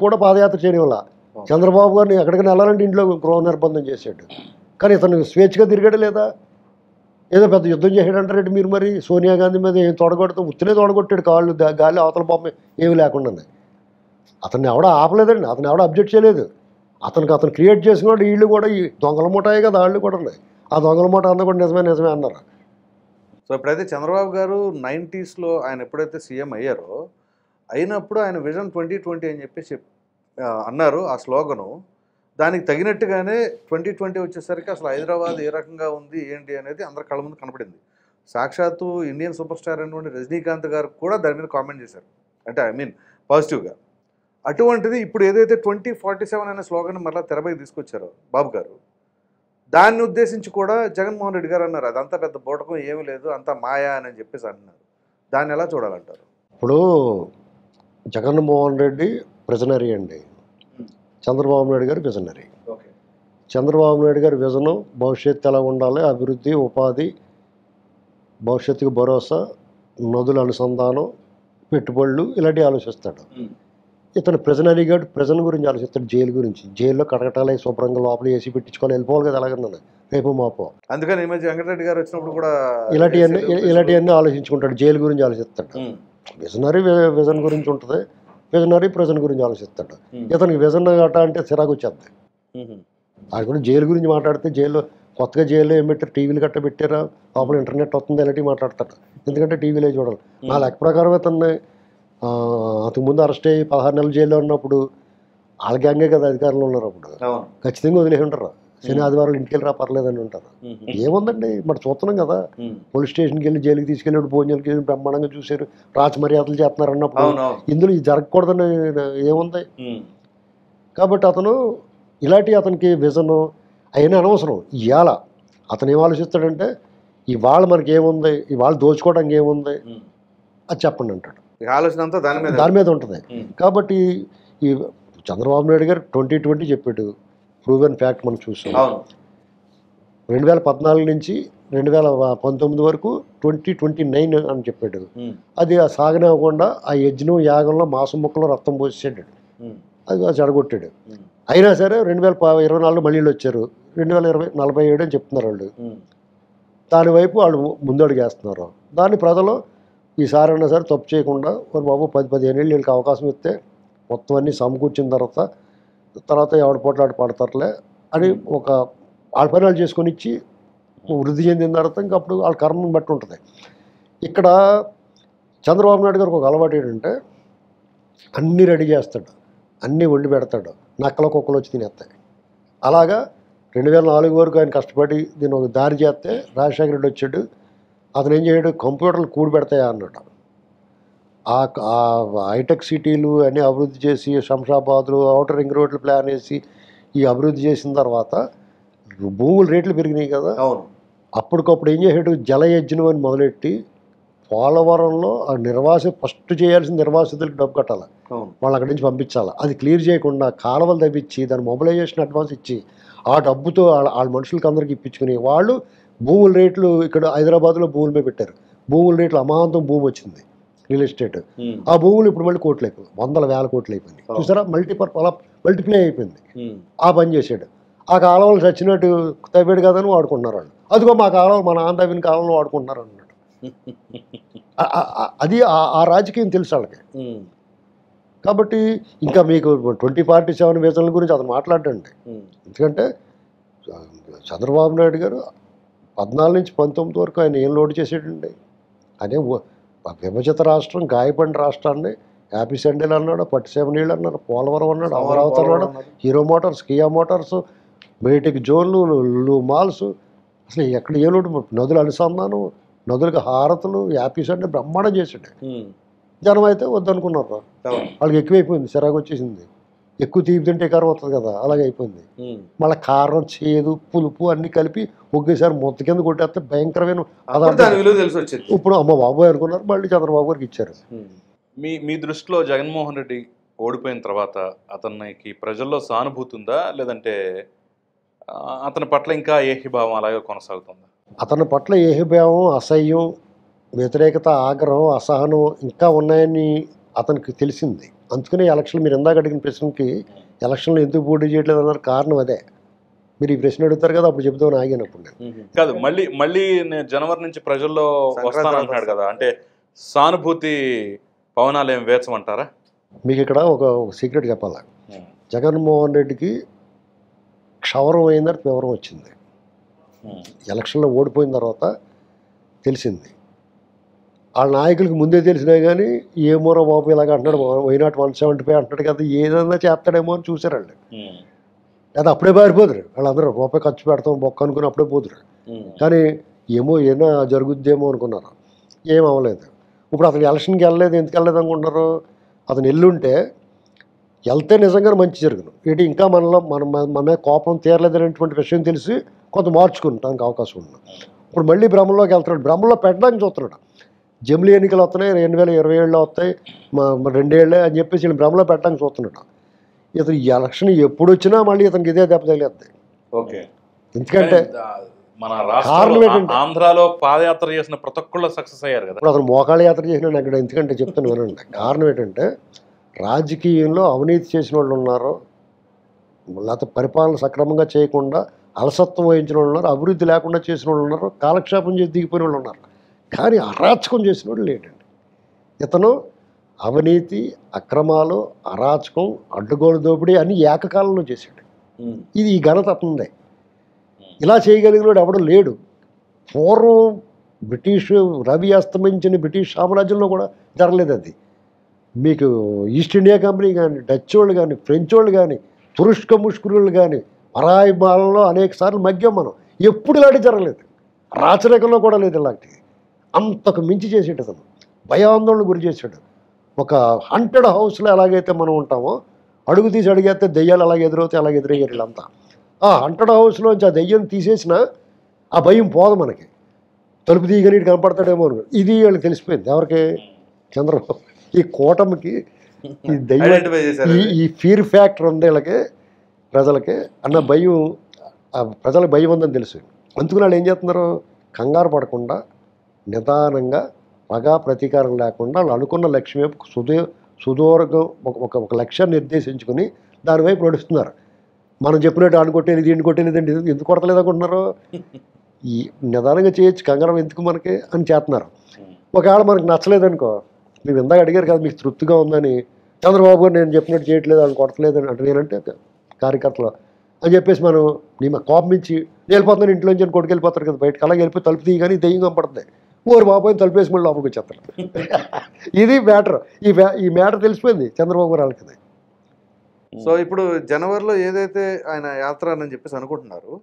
కూడా పాదయాత్ర చేయడం వల్ల చంద్రబాబు గారిని ఎక్కడికైనా వెళ్ళాలంటే ఇంట్లో గృహ నిర్బంధం చేశాడు. కానీ ఇతను స్వేచ్ఛగా తిరిగాడు లేదా? ఏదో పెద్ద యుద్ధం చేసాడంటారంటే మీరు. మరి సోనియా గాంధీ మీద ఏం తొడగొడుతూ ఉత్తినే తొడగొట్టాడు, కాళ్ళు గాలి అవతల బొమ్మ ఏమి లేకుండా. అతన్ని ఎవడ ఆపలేదండి, అతను ఎవడ అబ్జెక్ట్ చేయలేదు. అతను క్రియేట్ చేసుకున్నాడు. వీళ్ళు కూడా ఈ దొంగల మూటాయే కదా, వాళ్ళు కూడా ఉన్నాయి. ఆ దొంగల మూట అంతా కూడా నిజమే అన్నారు. సో ఇప్పుడైతే చంద్రబాబు గారు 90స్లో ఆయన ఎప్పుడైతే సీఎం అయ్యారో అయినప్పుడు ఆయన విజన్ 2020 అని చెప్పేసి అన్నారు. ఆ స్లోగను దానికి తగినట్టుగానే 2020 వచ్చేసరికి అసలు హైదరాబాద్ ఏ రకంగా ఉంది ఏంటి అనేది అందరి కళ్ళ ముందు కనపడింది. సాక్షాత్తు ఇండియన్ సూపర్ స్టార్ అయినటువంటి రజనీకాంత్ గారు కూడా దాని మీద కామెంట్ చేశారు, అంటే పాజిటివ్గా. అటువంటిది ఇప్పుడు ఏదైతే 2047 అనే స్లోగన్ మళ్ళీ తెరపైకి తీసుకొచ్చారో బాబు గారు, దాన్ని ఉద్దేశించి కూడా జగన్మోహన్ రెడ్డి గారు అన్నారు అదంతా పెద్ద బోటకం ఏమీ లేదు, అంతా మాయా అని చెప్పేసి అంటున్నారు. దాన్ని ఎలా చూడాలంటారు? ఇప్పుడు జగన్మోహన్ రెడ్డి ప్రిజనరీ అండి, చంద్రబాబు నాయుడు గారు విజనరీ. చంద్రబాబు నాయుడు గారి విజను భవిష్యత్తు ఎలా ఉండాలి, అభివృద్ధి, ఉపాధి, భవిష్యత్తుకు భరోసా, నదుల అనుసంధానం, పెట్టుబడులు ఇలాంటివి ఆలోచిస్తాడు. ఇతను ప్రిజనరీ గారు ప్రజల గురించి ఆలోచిస్తాడు, జైలు గురించి. జైల్లో కటకటాలే శుభ్రంగా లోపల ఏసీ పెట్టించుకోవాలి, వెళ్ళిపోవాలి కదా ఎలాగన్నా రేపు మాపో. అందుకని ఈ మధ్య వెంకటరెడ్డి గారు వచ్చినప్పుడు కూడా ఇలాంటివన్నీ ఆలోచించుకుంటాడు, జైలు గురించి ఆలోచిస్తాడు. విజనరీ విజన్ గురించి ఉంటుంది, విజనరీ ప్రజల గురించి ఆలోచిస్తాడు. ఇతనికి విజన్ గట్ట అంటే చిరాకు వచ్చేది. అది కూడా జైలు గురించి మాట్లాడితే, జైల్లో కొత్తగా జైల్లో ఏం పెట్టారు, టీవీలు గట్ట పెట్టారా, లోపల ఇంటర్నెట్ వస్తుంది ఇలాంటివి మాట్లాడతాడు. ఎందుకంటే టీవీలో చూడాలి. నా లెక్క ప్రకారం ఇతన్ని అంతకుముందు అరెస్ట్ అయ్యి 16 నెలలు జైల్లో ఉన్నప్పుడు వాళ్ళ గ్యాంగే కదా అధికారంలో ఉన్నారు. అప్పుడు ఖచ్చితంగా వదిలేసి ఉంటారు, శని ఆదివారాలు ఇంటికి వెళ్ళి రా పర్లేదని ఉంటారు. ఏముందండి మరి చూస్తున్నాం కదా, పోలీస్ స్టేషన్కి వెళ్ళి జైలుకి తీసుకెళ్ళి భోజనాలకి బ్రహ్మాండంగా చూశారు, రాజమర్యాదలు చేస్తున్నారు అన్నప్పుడు ఇందులో ఇది జరగకూడదని ఏముంది? కాబట్టి అతను అతనికి విజను అయినా అనవసరం. ఇవాళ అతను ఏం ఆలోచిస్తాడంటే, ఇవాళ మనకి ఏముంది, ఇవాళ దోచుకోవడానికి ఏముంది అది చెప్పండి అంటాడు. ఆలోచన అంతా దాని మీద ఉంటుంది. కాబట్టి ఈ చంద్రబాబు నాయుడు గారు 2020 చెప్పాడు, ప్రూవెన్ ఫ్యాక్ట్ మనం చూసాం. 2014 నుంచి 2019 వరకు 2029 అని చెప్పాడు. అది సాగనివ్వకుండా ఆ యజ్ఞం యాగంలో మాసం ముక్కలో రక్తం పోసేసాడు, అది చెడగొట్టాడు. అయినా సరే 2024 మళ్ళీ వచ్చారు, 2047 అని చెప్తున్నారు వాళ్ళు. దానివైపు వాళ్ళు ముందడుగు వేస్తున్నారు. దాన్ని ప్రజలు ఈసారి అయినా సరే తప్పు చేయకుండా బాబు 10-15 ఏళ్ళు వీళ్ళకి అవకాశం ఇస్తే మొత్తం అన్నీ సమకూర్చిన తర్వాత ఎవరి పోట్లాడి పడతారులే అని ఒక వాళ్ళ పని వాళ్ళు చేసుకొని ఇచ్చి వృద్ధి చెందిన తర్వాత ఇంకా అప్పుడు వాళ్ళ కర్మను బట్టి ఉంటుంది. ఇక్కడ చంద్రబాబు నాయుడు గారికి ఒక అలవాటు ఏంటంటే, అన్నీ రెడీ చేస్తాడు, అన్నీ వండి పెడతాడు, నక్కల కుక్కలు వచ్చి తినేస్తాయి. అలాగా 2004 వరకు ఆయన కష్టపడి దీన్ని ఒక దారి చేస్తే రాజశేఖర రెడ్డి వచ్చాడు. అతను ఏం చేయడు, కంప్యూటర్లు కూడి పెడతాయా అన్నట్టు. ఆ హైటెక్ సిటీలు అన్నీ అభివృద్ధి చేసి, శంషాబాద్లు ఔటర్ రింగ్ రోడ్లు ప్లాన్ వేసి ఈ అభివృద్ధి చేసిన తర్వాత భూముల రేట్లు పెరిగినాయి కదా, అప్పటికప్పుడు ఏం చేసాడు, జలయజ్ఞం అని మొదలెట్టి పోలవరంలో ఫస్ట్ చేయాల్సిన నిర్వాసితులకు డబ్బు కట్టాలి, వాళ్ళు అక్కడి నుంచి పంపించాలి. అది క్లియర్ చేయకుండా కాలువలు తవ్వించి దాని మొబిలైజేషన్ అడ్వాన్స్ ఇచ్చి ఆ డబ్బుతో వాళ్ళ మనుషులకి అందరికి ఇప్పించుకుని వాళ్ళు భూముల రేట్లు ఇక్కడ హైదరాబాద్లో భూముల మీద పెట్టారు. భూముల రేట్లు అమాంతం భూమి వచ్చింది, రియల్ ఎస్టేట్. ఆ భూములు ఇప్పుడు మళ్ళీ కోట్లు అయిపోయింది, 100,000 కోట్లు అయిపోయింది. చూసారా, మల్టిప్లై అయిపోయింది. ఆ పని చేశాడు. ఆ కాలంలో చచ్చినట్టు తవ్వాడు కదని వాడుకుంటున్నారు వాళ్ళు. అదిగో మా కాలం, మా నాన్న తవ్విన కాలంలో వాడుకుంటున్నారు అన్నట్టు. అది ఆ రాజకీయం తెలుసు వాళ్ళకి. కాబట్టి ఇంకా మీకు 2047 విజన్ల గురించి అతను మాట్లాడండి. ఎందుకంటే చంద్రబాబు నాయుడు గారు 14 నుంచి 19 వరకు ఆయన ఏం లోటు చేసాడండి? అదే విభజిత రాష్ట్రం, గాయపడిన రాష్ట్రాన్ని హ్యాపీ సెండల్ అన్నాడు, పట్టిసీమ నీళ్ళు అన్నారు, పోలవరం అన్నాడు, అమరావతి అన్నాడు, హీరో మోటార్స్, కియా మోటార్స్, బయటికి జోన్లు, మాల్స్, అసలు ఎక్కడ ఏ లోటు, నదుల అనుసంధానం, నదులకు హారతులు, హ్యాపీ సెండల్ బ్రహ్మాండం చేసాడు. జనం అయితే వద్దనుకున్నారు, వాళ్ళకి ఎక్కువైపోయింది, చిరాకు వచ్చేసింది. ఎక్కువ తీపి తింటే కారం వస్తుంది కదా, అలాగే అయిపోయింది. మళ్ళీ కారం, చేదు, పులుపు అన్ని కలిపి ఒకేసారి మొత్తం కింద కొట్టేస్తే భయంకరమైన ఇప్పుడు అమ్మ బాబోయ్ అనుకున్నారు, మళ్ళీ చంద్రబాబు గారికి ఇచ్చారు. మీ దృష్టిలో జగన్మోహన్ రెడ్డి ఓడిపోయిన తర్వాత అతనికి ప్రజల్లో సానుభూతి ఉందా, లేదంటే అతని పట్ల ఇంకా ఏహిభావం అలాగే కొనసాగుతుందా? అతని పట్ల ఏహిభావం, అసహ్యం, వ్యతిరేకత, ఆగ్రహం, అసహనం ఇంకా ఉన్నాయని అతనికి తెలిసింది. అందుకనే ఎలక్షన్, మీరు ఇందాక అడిగిన ప్రశ్నకి ఎలక్షన్లో ఎందుకు పోటీ చేయట్లేదు అన్నారు, కారణం అదే. మీరు ఈ ప్రశ్న అడుగుతారు కదా, అప్పుడు చెప్తామని ఆగినప్పుడు నేను కాదు, మళ్ళీ జనవరి నుంచి ప్రజల్లో వస్తానంటున్నాడు కదా, అంటే సానుభూతి పవనాలు ఏం వేచమంటారా? మీకు ఇక్కడ ఒక సీక్రెట్ చెప్పాలి. జగన్మోహన్ రెడ్డికి క్షవరం అయిన తర్వాత వివరం వచ్చింది. ఎలక్షన్లో ఓడిపోయిన తర్వాత తెలిసింది. వాళ్ళ నాయకులకి ముందే తెలిసినా కానీ ఏమోరో బాబు ఇలాగ అంటున్నాడు, వైనాట్ 175 అంటున్నాడు కదా, ఏదన్నా చేస్తాడేమో అని చూసారు వాళ్ళు. లేదా అప్పుడే పారిపోదురు వాళ్ళందరూ, రూపాయి ఖర్చు పెడతాం బొక్క అనుకుని అప్పుడే పోదురు. కానీ ఏదైనా జరుగుద్దేమో అనుకున్నారు, ఏం అవ్వలేదు. ఇప్పుడు అతను ఎలక్షన్కి వెళ్ళలేదు, ఎందుకు వెళ్ళలేదు అనుకుంటున్నారు? అతను ఎల్లుంటే వెళ్తే నిజంగానే మంచి జరుగును. ఏంటి ఇంకా మనలో మన కోపం తీరలేదనేటువంటి విషయం తెలిసి కొంత మార్చుకుంటానికి అవకాశం ఉంది. ఇప్పుడు మళ్ళీ భ్రమంలోకి వెళ్తున్నాడు, భ్రమంలో పెట్టడానికి చూస్తున్నాడు. జమిలీ ఎన్నికలు వస్తున్నాయి, 2027లో వస్తాయి, 2 ఏళ్ళే అని చెప్పేసి వీళ్ళు భ్రమలో పెట్టడానికి చూస్తున్నాడు. ఇతను ఈ ఎలక్షన్ ఎప్పుడు వచ్చినా మళ్ళీ ఇతనికి ఇదే దెబ్బ తగిలేద్ది. ఓకే, ఎందుకంటే మన రాష్ట్రంలో ఆంధ్రాలో పాదయాత్ర చేసిన ప్రతి ఒక్కళ్ళు సక్సెస్ అయ్యారు కదా. ఇప్పుడు అతను మోకాళ్ళ యాత్ర చేసినాడు అక్కడ. ఎందుకంటే చెప్తాను వినండి, కారణం ఏంటంటే రాజకీయంలో అవినీతి చేసిన వాళ్ళు ఉన్నారు, లేకపోతే పరిపాలన సక్రమంగా చేయకుండా అలసత్వం వహించిన వాళ్ళు ఉన్నారు, అభివృద్ధి లేకుండా చేసిన వాళ్ళు ఉన్నారు, కాలక్షేపం చేసి దిగిపోయిన వాళ్ళు ఉన్నారు. కానీ అరాచకం చేసిన వాడు లేడండి. ఇతను అవినీతి, అక్రమాలు, అరాచకం, అడ్డుగోలు దోపిడీ అన్ని ఏకకాలంలో చేశాడు. ఇది ఈ ఘనత అతనిదే. ఇలా చేయగలిగినవాడు ఎవడో లేడు. పూర్వం రవి అస్తమించిన బ్రిటిష్ సామ్రాజ్యంలో కూడా జరగలేదు అది. మీకు ఈస్ట్ ఇండియా కంపెనీ కానీ, డచ్ వాళ్ళు కానీ, ఫ్రెంచ్ వాళ్ళు కానీ, తురుష్క ముష్కరులు కానీ, పరాయి బాలంలో అనేక సార్లు మగ్గాం మనం. ఎప్పుడు ఇలాంటి జరగలేదు, రాచరికంలో కూడా లేదు ఇలాంటివి. అంతకు మించి చేసేట అతను భయాందోళన గురి చేశాడు. ఒక హంటెడ్ హౌస్లో ఎలాగైతే మనం ఉంటామో, అడుగు తీసి అడిగేస్తే దెయ్యాలు అలాగే ఎదురవుతాయి, అలాగే ఎదురయ్యారు వీళ్ళంతా. ఆ హంటెడ్ హౌస్లోంచి ఆ దెయ్యం తీసేసినా ఆ భయం పోదు మనకి. తలుపు తీయగానే ఇటు కనపడతాడేమో అని. ఇది వీళ్ళకి తెలిసిపోయింది. ఎవరికి? చంద్రబాబు. ఈ కూటమికి ఈ దెయ్యం, ఈ ఫీర్ ఫ్యాక్టర్ ఉంది వీళ్ళకి, ప్రజలకి అన్న భయం, ప్రజలకు భయం ఉందని తెలుసు. అందుకని వాళ్ళు ఏం చేస్తున్నారు, కంగారు పడకుండా నిదానంగా పగా ప్రతీకారం లేకుండా వాళ్ళు అనుకున్న లక్ష్యం వైపు సుదూరంగా ఒక లక్ష్యాన్ని నిర్దేశించుకుని దానివైపు నడుస్తున్నారు. మనం చెప్పినట్టు అనుకొట్టేది దీన్ని కొట్టేది ఎందుకు కొడతలేదు అనుకుంటున్నారు? ఈ నిదానంగా చేయొచ్చు, కంగారం ఎందుకు మనకి అని చేస్తున్నారు. ఒకవేళ మనకు నచ్చలేదనుకో, మీరు ఇందాక అడిగారు కదా మీకు తృప్తిగా ఉందని, చంద్రబాబు గారు నేను చెప్పినట్టు చేయట్లేదు, వాళ్ళు కొడతలేదని అంటే నేనంటే కార్యకర్తలు అని చెప్పేసి మనం నీ కోపం ఇచ్చి వెళ్ళిపోతున్నాను ఇంట్లోంచి కొడుకు వెళ్ళిపోతారు కదా బయటకు. అలాగే వెళ్ళిపోయి తలుపు తీయగానే దెయ్యం కనపడుతుంది, ఓరు బాబోయ్ తలుపేసి మళ్ళీ లోపలికి వచ్చేస్తారు. ఇది మ్యాటర్. ఈ మ్యాటర్ తెలిసిపోయింది చంద్రబాబు గారు వాళ్ళకి. సో ఇప్పుడు జనవరిలో ఏదైతే ఆయన యాత్ర అని చెప్పేసి అనుకుంటున్నారు,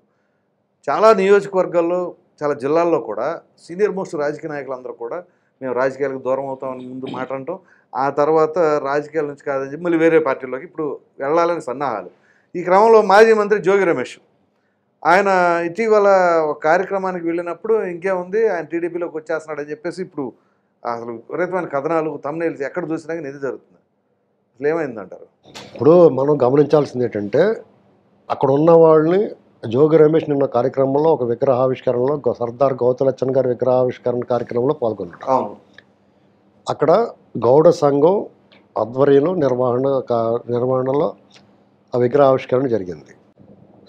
చాలా నియోజకవర్గాల్లో, చాలా జిల్లాల్లో కూడా సీనియర్ మోస్ట్ రాజకీయ నాయకులందరూ కూడా మేము రాజకీయాలకు దూరం అవుతామని ముందు మాట్లాడటం, ఆ తర్వాత రాజకీయాల నుంచి కాదని చెప్పి మళ్ళీ వేరే పార్టీలోకి ఇప్పుడు వెళ్ళాలని సన్నాహాలు. ఈ క్రమంలో మాజీ మంత్రి జోగి రమేష్ ఆయన ఇటీవల ఒక కార్యక్రమానికి వెళ్ళినప్పుడు ఇంకేముంది ఆయన టీడీపీలోకి వచ్చేస్తున్నాడని చెప్పేసి ఇప్పుడు అసలు విపరీతమైన కథనాలు, తమ్నైల్స్ ఎక్కడ చూసినా కానీ ఇది జరుగుతుంది. అసలు ఏమైందంటారు? ఇప్పుడు మనం గమనించాల్సింది ఏంటంటే, అక్కడ ఉన్న వాళ్ళని జోగి రమేష్ నిన్న కార్యక్రమంలో ఒక విగ్రహావిష్కరణలో సర్దార్ గౌతలచ్చన్ గారి విగ్రహావిష్కరణ కార్యక్రమంలో పాల్గొన్నాడు. అవును, అక్కడ గౌడ సంఘం ఆధ్వర్యంలో నిర్వహణలో ఆ విగ్రహావిష్కరణ జరిగింది.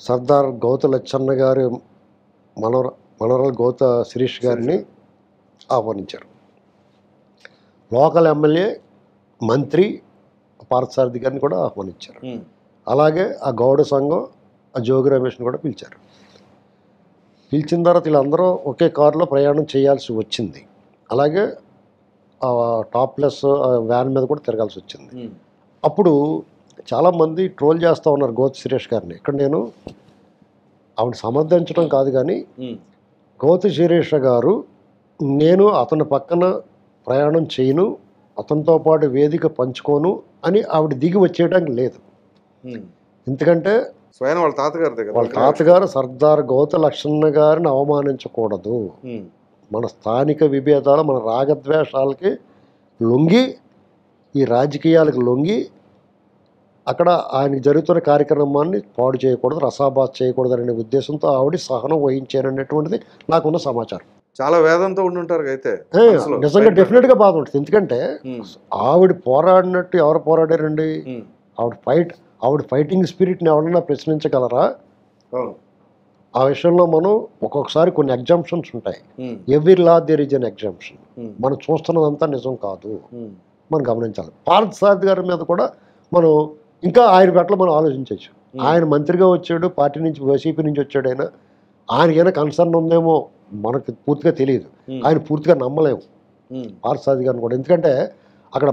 సర్దార్ గౌతలచ్చన్న గారి మనవరాలు గౌత శిరీష్ గారిని ఆహ్వానించారు. లోకల్ ఎమ్మెల్యే, మంత్రి పార్థసారథి గారిని కూడా ఆహ్వానించారు. అలాగే ఆ గౌడ సంఘం, ఆ జోగి రమేష్ని కూడా పిలిచారు. పిలిచిన తర్వాత వీళ్ళందరూ ఒకే కారులో ప్రయాణం చేయాల్సి వచ్చింది. అలాగే టాప్లెస్ వ్యాన్ మీద కూడా తిరగాల్సి వచ్చింది. అప్పుడు చాలామంది ట్రోల్ చేస్తూ ఉన్నారు గోత్ సురేష్ గారిని. ఇక్కడ నేను ఆవిడ సమర్థించడం కాదు, కానీ గోత్ సురేష్ గారు నేను అతని పక్కన ప్రయాణం చేయను, అతనితో పాటు వేదిక పంచుకోను అని ఆవిడ దిగి వచ్చేయడానికి లేదు. ఎందుకంటే స్వయం వాళ్ళ తాతగారి దగ్గర వాళ్ళ తాతగారు సర్దార్ గౌత లక్ష్మణ గారిని అవమానించకూడదు. మన స్థానిక విభేదాలు, మన రాగద్వేషాలకి లొంగి, ఈ రాజకీయాలకు లొంగి అక్కడ ఆయనకి జరుగుతున్న కార్యక్రమాన్ని పాడు చేయకూడదు, రసాబాద్ చేయకూడదు అనే ఉద్దేశంతో ఆవిడ సహనం వహించారనేటువంటిది నాకున్న సమాచారం. చాలా వేదంతో ఉండుంటారు అయితే. నిజంగా డెఫినెట్గా బాధ ఉంటుంది. ఎందుకంటే ఆవిడ పోరాడినట్టు ఎవరు పోరాడారండి? ఆవిడ ఫైటింగ్ స్పిరిట్ని ఎవరన్నా ప్రశ్నించగలరా? ఆ విషయంలో మనం ఒక్కొక్కసారి కొన్ని ఎగ్జాంప్షన్స్ ఉంటాయి. Every law there is an exemption. మనం చూస్తున్నదంతా నిజం కాదు, మనం గమనించాలి. పార్థసారథి గారి మీద కూడా మనం ఇంకా ఆయన పట్ల మనం ఆలోచించవచ్చు. ఆయన మంత్రిగా వచ్చాడు, పార్టీ నుంచి వైసీపీ నుంచి వచ్చాడు. ఆయనకైనా కన్సర్న్ ఉందేమో మనకు పూర్తిగా తెలియదు, ఆయన పూర్తిగా నమ్మలేము పార్థసారథి గారిని కూడా. ఎందుకంటే అక్కడ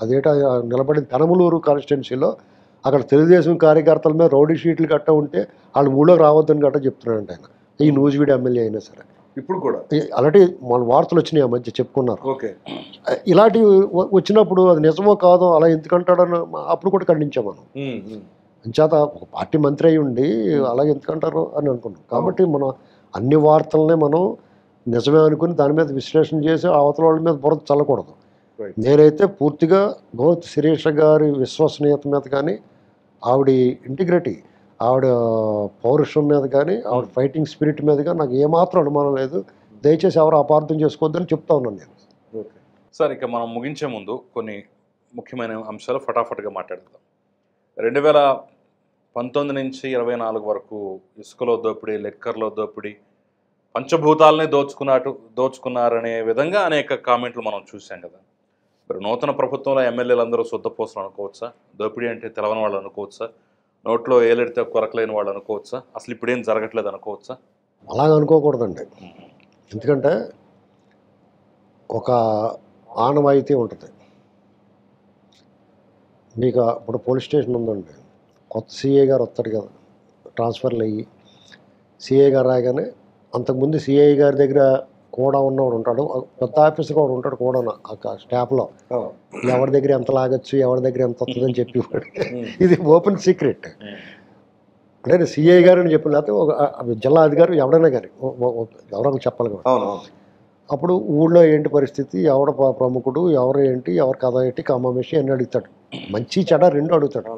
అదేటా నిలబడిన పెనమలూరు కాన్స్టిట్యున్సీలో అక్కడ తెలుగుదేశం కార్యకర్తల మీద రౌడీ షీట్లు గట్ట ఉంటే వాళ్ళు ఊళ్ళోకి రావద్దని గట్ట చెప్తున్నాడంట ఆయన, ఈ నూజివీడు ఎమ్మెల్యే అయినా సరే. ఇప్పుడు కూడా అలాంటి మన వార్తలు వచ్చినాయి, ఆ మధ్య చెప్పుకున్నారు. ఇలాంటివి వచ్చినప్పుడు అది నిజమో కాదో అలా ఎందుకంటాడని అప్పుడు కూడా ఖండించాం మనం. అంచేత ఒక పార్టీ మంత్రి అయి ఉండి అలా ఎందుకంటారు అని అనుకున్నాం. కాబట్టి మనం అన్ని వార్తలనే మనం నిజమే అనుకుని దాని మీద విశ్లేషణ చేసి అవతల వాళ్ళ మీద బురద చల్లకూడదు. నేనైతే పూర్తిగా గోత్ శిరీష గారి విశ్వసనీయత మీద కానీ, ఆవిడ ఇంటిగ్రిటీ, ఆవిడ పౌరుషం మీద కానీ, ఆవిడ ఫైటింగ్ స్పిరిట్ మీద కానీ నాకు ఏమాత్రం అనుమానం లేదు. దయచేసి ఎవరు అపార్థం చేసుకోవద్దని చెప్తా ఉన్నాను నేను. సార్, ఇక మనం ముగించే ముందు కొన్ని ముఖ్యమైన అంశాలు ఫటాఫట్గా మాట్లాడుతాం. 2019 నుంచి 24 వరకు ఇసుకలో దోపిడీ, లిక్కర్లో దోపిడీ, పంచభూతాలని దోచుకున్నారనే విధంగా అనేక కామెంట్లు మనం చూసాం కదా. మరి నూతన ప్రభుత్వంలో ఎమ్మెల్యేలు అందరూ శుద్ధపోసలు అనుకోవచ్చా? దోపిడీ అంటే తెలవని వాళ్ళు అనుకోవచ్చా? నోట్లో ఏలెడితే కొరకలేని వాళ్ళు అనుకోవచ్చా? అసలు ఇప్పుడేం జరగట్లేదు అనుకోవచ్చా? అలాగ అనుకోకూడదండి. ఎందుకంటే ఒక ఆనవాయితీ ఉంటుంది. మీకు ఇప్పుడు పోలీస్ స్టేషన్ ఉందండి, కొత్త సిఐ గారు వస్తాడు కదా, ట్రాన్స్ఫర్లు అయ్యి సిఐ గారు రాగానే అంతకుముందు సిఐ గారి దగ్గర కూడా ఉన్నవాడు ఉంటాడు, పెద్ద ఆఫీసర్ కూడా ఉంటాడు కూడా ఆ స్టాఫ్లో. ఎవరి దగ్గర ఎంత లాగచ్చు, ఎవరి దగ్గర ఎంత వస్తుందని చెప్పేవాడు. ఇది ఓపెన్ సీక్రెట్. అంటే సిఐ గారు అని చెప్పిన, లేకపోతే ఒక జిల్లా అధికారి ఎవడైనా కానీ ఎవరైనా చెప్పాలి కదా. అప్పుడు ఊళ్ళో ఏంటి పరిస్థితి, ఎవడ ప్రముఖుడు, ఎవరు ఏంటి, ఎవరి కథ ఏంటి, కమ్మమేసి అన్నీ అడుగుతాడు. మంచి చెడ రెండు అడుగుతాడు.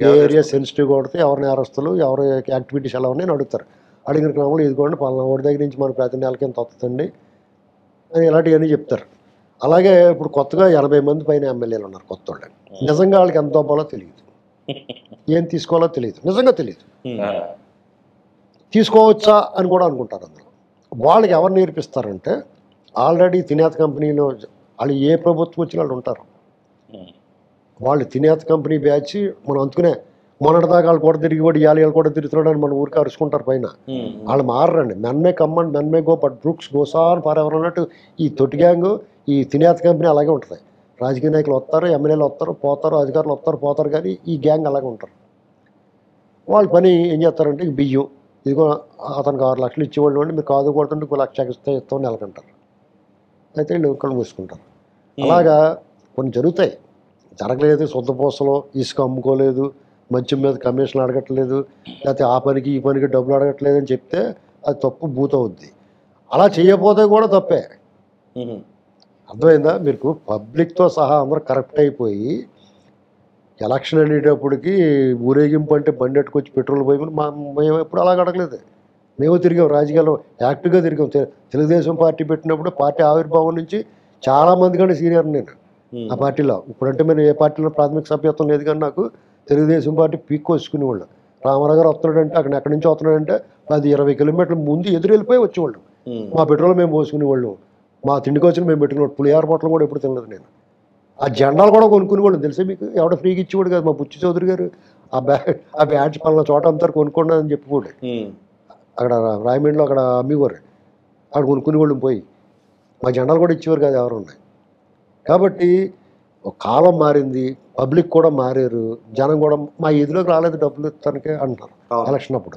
ఏ ఏరియా సెన్సిటివ్గా కొడితే ఎవరు నేరస్తులు, ఎవరి యాక్టివిటీస్ ఎలా ఉన్నాయని అడుగుతారు. అడిగిన క్రమంలో ఇదిగోండి పలానా ఓడి దగ్గర నుంచి మన ప్రతి నెలకి ఎంత వస్తుందండి అని ఇలాంటివన్నీ చెప్తారు. అలాగే ఇప్పుడు కొత్తగా 80 మంది పైన ఎమ్మెల్యేలు ఉన్నారు కొత్త వాళ్ళు. నిజంగా వాళ్ళకి ఎంత అవ్వాలో తెలియదు, ఏం తీసుకోవాలో తెలియదు, నిజంగా తెలియదు. తీసుకోవచ్చా అని కూడా అనుకుంటారు. అందులో వాళ్ళకి ఎవరు నేర్పిస్తారంటే ఆల్రెడీ తినేత కంపెనీలో వాళ్ళు ఏ ప్రభుత్వం వచ్చిన వాళ్ళు ఉంటారు. వాళ్ళు తినేత కంపెనీ బ్యాచ్ మనం అందుకునే మొన్నటిదాకా వాళ్ళు కూడా తిరిగిపోయి వాళ్ళు కూడా తిరుగుతున్నాడు అని మన ఊరికి అరుచుకుంటారు పైన. వాళ్ళు మారరండి. Men may come and men may go but brooks go on forever అన్నట్టు ఈ తొట్టి గ్యాంగ్, ఈ తినేత కంపెనీ అలాగే ఉంటుంది. రాజకీయ నాయకులు వస్తారు, ఎమ్మెల్యేలు వస్తారు పోతారు, అధికారులు వస్తారు పోతారు, కానీ ఈ గ్యాంగ్ అలాగే ఉంటారు. వాళ్ళ పని ఏం చేస్తారంటే బియ్యం, ఇదిగో అతనికి 6 లక్షలు ఇచ్చేవాళ్ళు అండి, మీరు కాదు కొడుతుంటే 1 లక్ష ఇస్తాం నెలకంటారు. అయితే వీళ్ళు కళ్ళు మూసుకుంటారు. అలాగా కొన్ని జరుగుతాయి. జరగలేదు, శుద్ధపూసలో ఇసుక అమ్ముకోలేదు, మద్యం మీద కమిషన్ అడగట్లేదు, లేకపోతే ఆ పనికి ఈ పనికి డబ్బులు అడగట్లేదు అని చెప్తే అది తప్పు బూత్ అవుద్ది. అలా చేయకపోతే కూడా తప్పే. అర్థమైందా? మీకు పబ్లిక్తో సహా అందరూ కరెక్ట్ అయిపోయి ఎలక్షన్ అనేటప్పటికి ఊరేగింపు అంటే బండి ఎట్టుకొచ్చి పెట్రోల్ పోయి మేము ఎప్పుడు అలాగ అడగలేదు. మేము తిరిగాం, రాజకీయాల్లో యాక్టివ్గా తిరిగాం. తెలుగుదేశం పార్టీ పెట్టినప్పుడు పార్టీ ఆవిర్భావం నుంచి చాలామంది కానీ సీనియర్ నేను ఆ పార్టీలో. ఇప్పుడంటే మేము ఏ పార్టీలో ప్రాథమిక సభ్యత్వం లేదు, కానీ నాకు తెలుగుదేశం పార్టీ పీక్కొచ్చుకునేవాళ్ళు. రామారావు గారు వస్తున్నాడంటే అక్కడ ఎక్కడి నుంచి వస్తున్నాడంటే 10-20 కిలోమీటర్ల ముందు ఎదురు వెళ్ళిపోయి వచ్చేవాళ్ళు. మా పెట్రోల్ మేము పోసుకునేవాళ్ళు. మా తిండికి వచ్చిన మేము పెట్టుకున్న పులిహార పొట్లం కూడా ఎప్పుడు తినలేదు నేను. ఆ జెండాలు కూడా కొనుక్కునేవాళ్ళు తెలుసా మీకు? ఎవడ ఫ్రీగా ఇచ్చేవాడు కాదు. మా బుచ్చి చౌదరి గారు ఆ బ్యాడ్జ్ పలానా చోట అమ్ముతారు కొనుక్కోండి అని చెప్పుకోండి. అక్కడ రాయమండ్రిలో అక్కడ అమ్మివారు, అక్కడ కొనుక్కునేవాళ్ళు పోయి. మా జెండాలు కూడా ఇచ్చేవారు కాదు ఎవరు ఉన్నాయి. కాబట్టి ఒక కాలం మారింది, పబ్లిక్ కూడా మారారు, జనం కూడా మా ఎదులోకి రాలేదు డబ్బులు ఇస్తానికే అంటున్నారు ఎలక్షన్ అప్పుడు.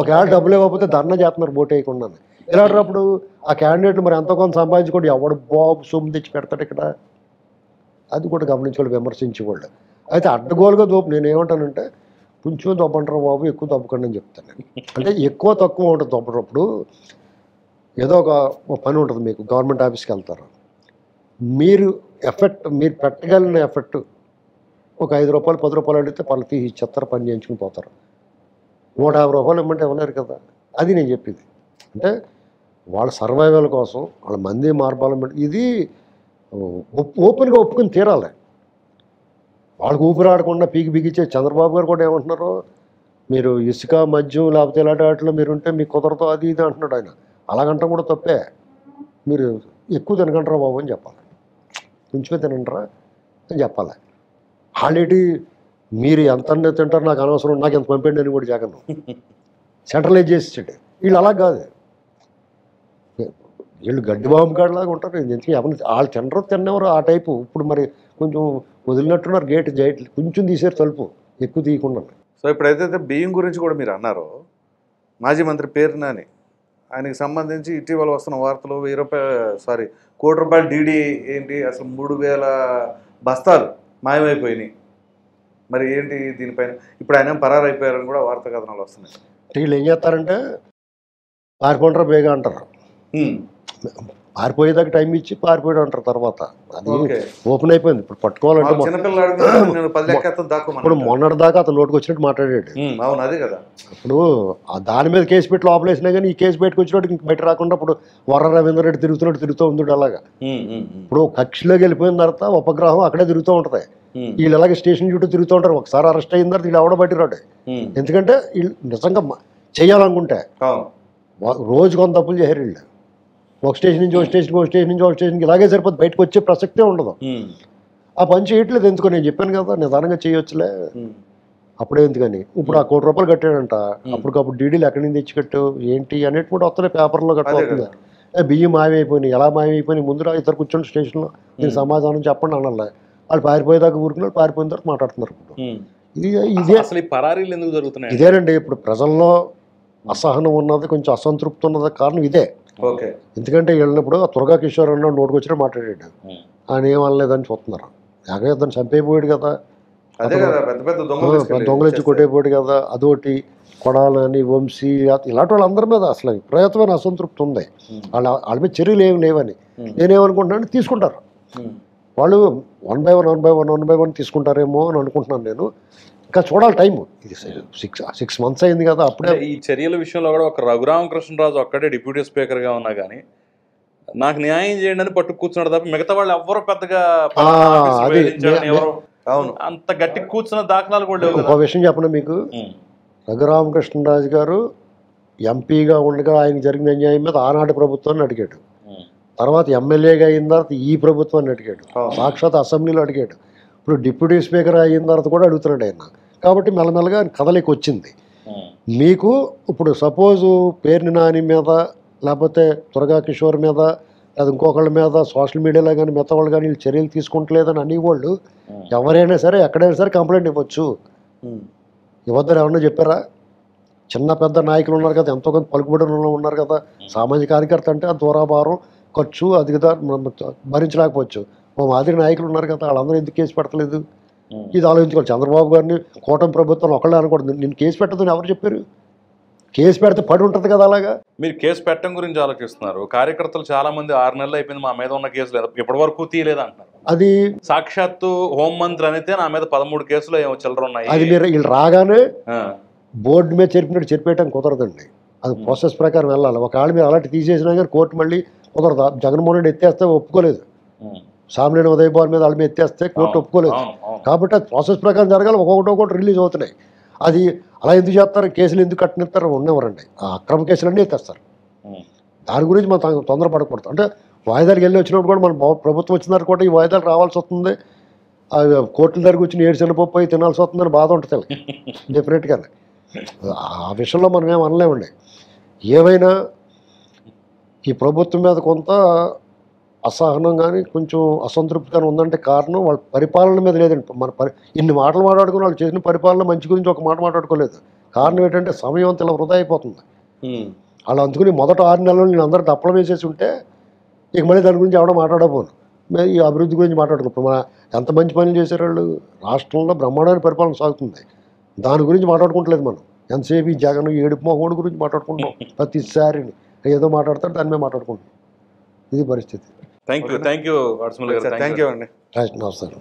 ఒకవేళ డబ్బులు ఇవ్వకపోతే ధర్నా చేస్తున్నారు ఓటు వేయకుండా. ఇలాంటప్పుడు ఆ క్యాండిడేట్లు మరి ఎంతో కొంత సంపాదించుకోండి, ఎవడు బాబు సొమ్ము తెచ్చి పెడతాడు ఇక్కడ, అది కూడా గమనించుకోవాలి విమర్శించేవాళ్ళు. అయితే అడ్డగోలుగా నేను ఏమంటానంటే కొంచెం దొబ్బంటారు బాబు, ఎక్కువ దొబ్బకండి అని చెప్తాను నేను. అంటే ఎక్కువ తక్కువ ఉంటుంది దొబ్బటప్పుడు. ఏదో ఒక పని ఉంటుంది మీకు, గవర్నమెంట్ ఆఫీస్కి వెళ్తారు, మీరు మీరు పెట్టగలిగిన ఎఫెక్ట్ ఒక 5 రూపాయలు 10 రూపాయలు అడిగితే పళ్ళు తీసి ఇచ్చేస్తారు, పని చేయించుకుని పోతారు. 150 రూపాయలు ఇవ్వమంటే ఇవ్వలేరు కదా. అది నేను చెప్పింది. అంటే వాళ్ళ సర్వైవల్ కోసం వాళ్ళ మంది మార్పాల ఇది ఓపెన్గా ఒప్పుకొని తీరాలి. వాళ్ళకి ఊపిరాడకుండా పీకి బిగిచ్చే చంద్రబాబు గారు కూడా ఏమంటున్నారు, మీరు ఇసుక మద్యం లేకపోతే ఇలాంటి వాటిలో మీరుంటే మీకు కుదరతో అది ఇది అంటున్నాడు ఆయన. అలాగంటాం కూడా తప్పే. మీరు ఎక్కువ తినకంటారా బాబు అని చెప్పాలి, కొంచెమే తినంటారా అని చెప్పాలి. ఆల్రెడీ మీరు ఎంత తింటారు నాకు అనవసరం, నాకు ఎంత పంపండి అని కూడా జగన్ సెంట్రలైజ్ చేసేసాడు. వీళ్ళు అలా కాదు, వీళ్ళు గడ్డి బాంబు కాడలాగా ఉంటారు. ఎందుకు ఎవరిని వాళ్ళు తిన్నవారు ఆ టైపు. ఇప్పుడు మరి కొంచెం వదిలినట్టున్నారు, గేట్ కొంచెం తీసారు తలుపు, ఎక్కువ తీయకుండా. సో ఇప్పుడైతే బియ్యం గురించి కూడా మీరు అన్నారు, మాజీ మంత్రి పేరు నాని, ఆయనకి సంబంధించి ఇటీవల వస్తున్న వార్తలు 1,000 కోటి రూపాయలు డీడీ ఏంటి, అసలు 3,000 బస్తాలు మాయమైపోయినాయి. మరి ఏంటి దీనిపైన? ఇప్పుడు ఆయన పరారు అయిపోయారని కూడా వార్తా కథనాలు వస్తున్నాయి. వీళ్ళు ఏం చేస్తారంటే పారిపోంటారా బేగా అంటారు, పారిపోయేదాకా టైం ఇచ్చి పారిపోయాడు అంటారు. తర్వాత అది ఓపెన్ అయిపోయింది. ఇప్పుడు పట్టుకోవాలంటే ఇప్పుడు మొన్నటి దాకా అతను నోటికి వచ్చినట్టు మాట్లాడాడు. అవును, అదే కదా. ఇప్పుడు దాని మీద కేసు పెట్టి లోపలేసినా కానీ ఈ కేసు బయటకు వచ్చినట్టు ఇంక బయట రాకుండా ఇప్పుడు వర్ర రవీంద్ర రెడ్డి తిరుగుతూ ఉంది అలాగా. ఇప్పుడు కక్షలోకి వెళ్ళిపోయిన తర్వాత ఉపగ్రహం అక్కడే తిరుగుతూ ఉంటుంది. వీళ్ళు ఎలాగే స్టేషన్ చుట్టూ తిరుగుతూ ఉంటారు. ఒకసారి అరెస్ట్ అయిన తర్వాత వీళ్ళు ఎవడ బయట రాడు. ఎందుకంటే వీళ్ళు నిజంగా చేయాలనుకుంటే రోజు కొంత తప్పులు చేశారు వీళ్ళు. ఒక స్టేషన్ నుంచి ఒక స్టేషన్కి ఇలాగే సరిపోతుంది, బయటకు వచ్చే ప్రసక్తే ఉండదు. ఆ పని చేయట్లేదు ఎందుకో, నేను చెప్పాను కదా నిదానంగా చేయొచ్చులే, అప్పుడే ఎందుకని. ఇప్పుడు ఆ 1 కోటి రూపాయలు కట్టాడంట, అప్పటికప్పుడు డీడీలు ఎక్కడి నుంచి తెచ్చి కట్టు ఏంటి అనేది కూడా వస్తున్నాయి పేపర్లో కట్టవుతుంది. బియ్యం మాయమైపోయినాయి, ఎలా మాయమైపోయినాయి, ముందు ఇద్దరు కూర్చొని స్టేషన్లో దీని సమాధానం చెప్పండి అనాలి. వాళ్ళు పారిపోయేదాకా ఊరుకున్నారు, పారిపోయిన తర్వాత మాట్లాడుతున్నారు. ఇదేనండి ఇప్పుడు ప్రజల్లో అసహనం ఉన్నది, కొంచెం అసంతృప్తి ఉన్నది కారణం ఇదే. ఎందుకంటే వెళ్ళినప్పుడు త్వరగా కిషోర్ అన్న నోటికి వచ్చినా మాట్లాడాడు, ఆయన ఏమనలేదని చూస్తున్నారు. ఎక్కడ ఇద్దరు చంపైపోయాడు కదా, దొంగలు వచ్చి కొట్టేపోయాడు కదా, అదొకటి కొడాలని వంశీ ఇలాంటి వాళ్ళందరి మీద అసలు విపరీతమైన అసంతృప్తి ఉంది. వాళ్ళ మీద చర్యలు ఏమి లేవని నేనేమనుకుంటున్నాను, తీసుకుంటారు వాళ్ళు 1 by 1 తీసుకుంటారేమో అని అనుకుంటున్నాను నేను. ఇంకా చూడాలి టైము, ఇది 6 months అయింది కదా. అప్పుడే ఈ చర్యల విషయంలో కూడా ఒక రఘురామకృష్ణరాజు ఒక్కడే డిప్యూటీ స్పీకర్గా ఉన్నా కానీ నాకు న్యాయం చేయండి అని పట్టు కూర్చున్నాడు తప్ప మిగతా వాళ్ళు ఎవరు పెద్దగా అంత గట్టి కూర్చున్న దాఖలాలు కూడా లేవు. ఒక విషయం చెప్పండి మీకు, రఘురామకృష్ణరాజు గారు ఎంపీగా ఉండగా ఆయనకు జరిగిన అన్యాయం మీద ఆనాటి ప్రభుత్వాన్ని అడిగాడు, తర్వాత ఎమ్మెల్యేగా అయిన తర్వాత ఈ ప్రభుత్వాన్ని అడిగాడు, సాక్షాత్ అసెంబ్లీలో అడిగాడు, ఇప్పుడు డిప్యూటీ స్పీకర్ అయిన తర్వాత కూడా అడుగుతున్నాడు ఆయన. కాబట్టి మెల్లమెల్లగా కదలికి వచ్చింది. మీకు ఇప్పుడు సపోజు పేర్ని నాని మీద లేకపోతే త్వరగా కిషోర్ మీద లేదా ఇంకొకళ్ళ మీద సోషల్ మీడియాలో కానీ మిగతా వాళ్ళు కానీ వీళ్ళు చర్యలు తీసుకుంటలేదని అనేవాళ్ళు ఎవరైనా సరే ఎక్కడైనా సరే కంప్లైంట్ ఇవ్వచ్చు. ఇవ్వద్దని ఎవరన్నా చెప్పారా? చిన్న పెద్ద నాయకులు ఉన్నారు కదా, ఎంతో కొంత పలుకుబడి ఉన్నారు కదా, సామాజిక కార్యకర్త అంటే ఆ దూరాభారం ఖర్చు అది భరించలేకపోవచ్చు. మా మాదిరి నాయకులు ఉన్నారు కదా, వాళ్ళందరూ ఎందుకు కేసు పెట్టలేదు? ఇది ఆలోచించుకోవాలి. చంద్రబాబు గారిని కూటమి ప్రభుత్వం ఒకళ్ళే అనకూడదు. నేను కేసు పెట్టదని ఎవరు చెప్పారు? కేసు పెడితే పడి ఉంటుంది కదా. అలాగా మీరు కేసు పెట్టడం గురించి ఆలోచిస్తున్నారు. కార్యకర్తలు చాలా మంది 6 నెలలు అయిపోయింది మా మీద ఉన్న కేసులు ఇప్పటి వరకు తీయలేదు అంటున్నారు. అది సాక్షాత్తు హోంమంత్రి అయితే నా మీద 13 కేసులు ఏమో చిల్లర ఉన్నాయి. అది మీరు వీళ్ళు రాగానే బోర్డు మీద చెరిపినట్టు చెరిపేయటం కుదరదండి. అది ప్రాసెస్ ప్రకారం వెళ్ళాలి. ఒకవేళ మీరు అలాంటి తీసేసినా కానీ కోర్టు మళ్ళీ కుదరదు. జగన్మోహన్ రెడ్డి ఎత్తేస్తే ఒప్పుకోలేదు, సామినేని ఉదయభాన్ మీద వాళ్ళ మీద ఎత్తేస్తే కోర్టు ఒప్పుకోలేదు. కాబట్టి అది ప్రాసెస్ ప్రకారం జరగాలి. ఒక్కొక్కటి రిలీజ్ అవుతున్నాయి. అది అలా ఎందుకు చేస్తారు? కేసులు ఎందుకు కట్టిస్తారు? ఉన్నవారండి ఆ అక్రమ కేసులన్నీ ఎత్తేస్తారు. దాని గురించి మనం తొందరపడకూడదు. అంటే వాయిదాలకు వెళ్ళి వచ్చినప్పుడు కూడా మన ప్రభుత్వం వచ్చినారు కూడా ఈ వాయిదాలు రావాల్సి వస్తుంది, ఆ కోర్టుల దగ్గరికి వచ్చి ఏడు శనగపప్పు అయి తినాల్సి వస్తుందని బాధ ఉంటుంది డెఫినెట్గా. ఆ విషయంలో మనం ఏం అనలేమండి. ఏమైనా ఈ ప్రభుత్వం మీద కొంత అసహనం కానీ కొంచెం అసంతృప్తి కానీ ఉందంటే కారణం వాళ్ళ పరిపాలన మీద లేదండి. ఇన్ని మాటలు మాట్లాడుకుని వాళ్ళు చేసిన పరిపాలన మంచి గురించి ఒక మాట మాట్లాడుకోలేదు. కారణం ఏంటంటే సమయం అంత ఇలా వృధా అయిపోతుంది. వాళ్ళు అందుకుని మొదట 6 నెలలు నేను అందరూ దప్పలం వేసేసి ఉంటే ఇక మళ్ళీ దాని గురించి ఎవడో మాట్లాడకపోను, ఈ అభివృద్ధి గురించి మాట్లాడుకో. మన ఎంత మంచి పనులు చేశారు వాళ్ళు, రాష్ట్రంలో బ్రహ్మాండమైన పరిపాలన సాగుతుంది, దాని గురించి మాట్లాడుకుంటలేదు మనం. ఎంతసేపు ఈ జగన్ ఏడుపు మొహోడు గురించి మాట్లాడుకుంటున్నాం ప్రతిసారి, ఏదో మాట్లాడతారు దాని మీద మాట్లాడుకుంటున్నాం. ఇది పరిస్థితి. Thank you thank you thank you అండి. నమస్కారం.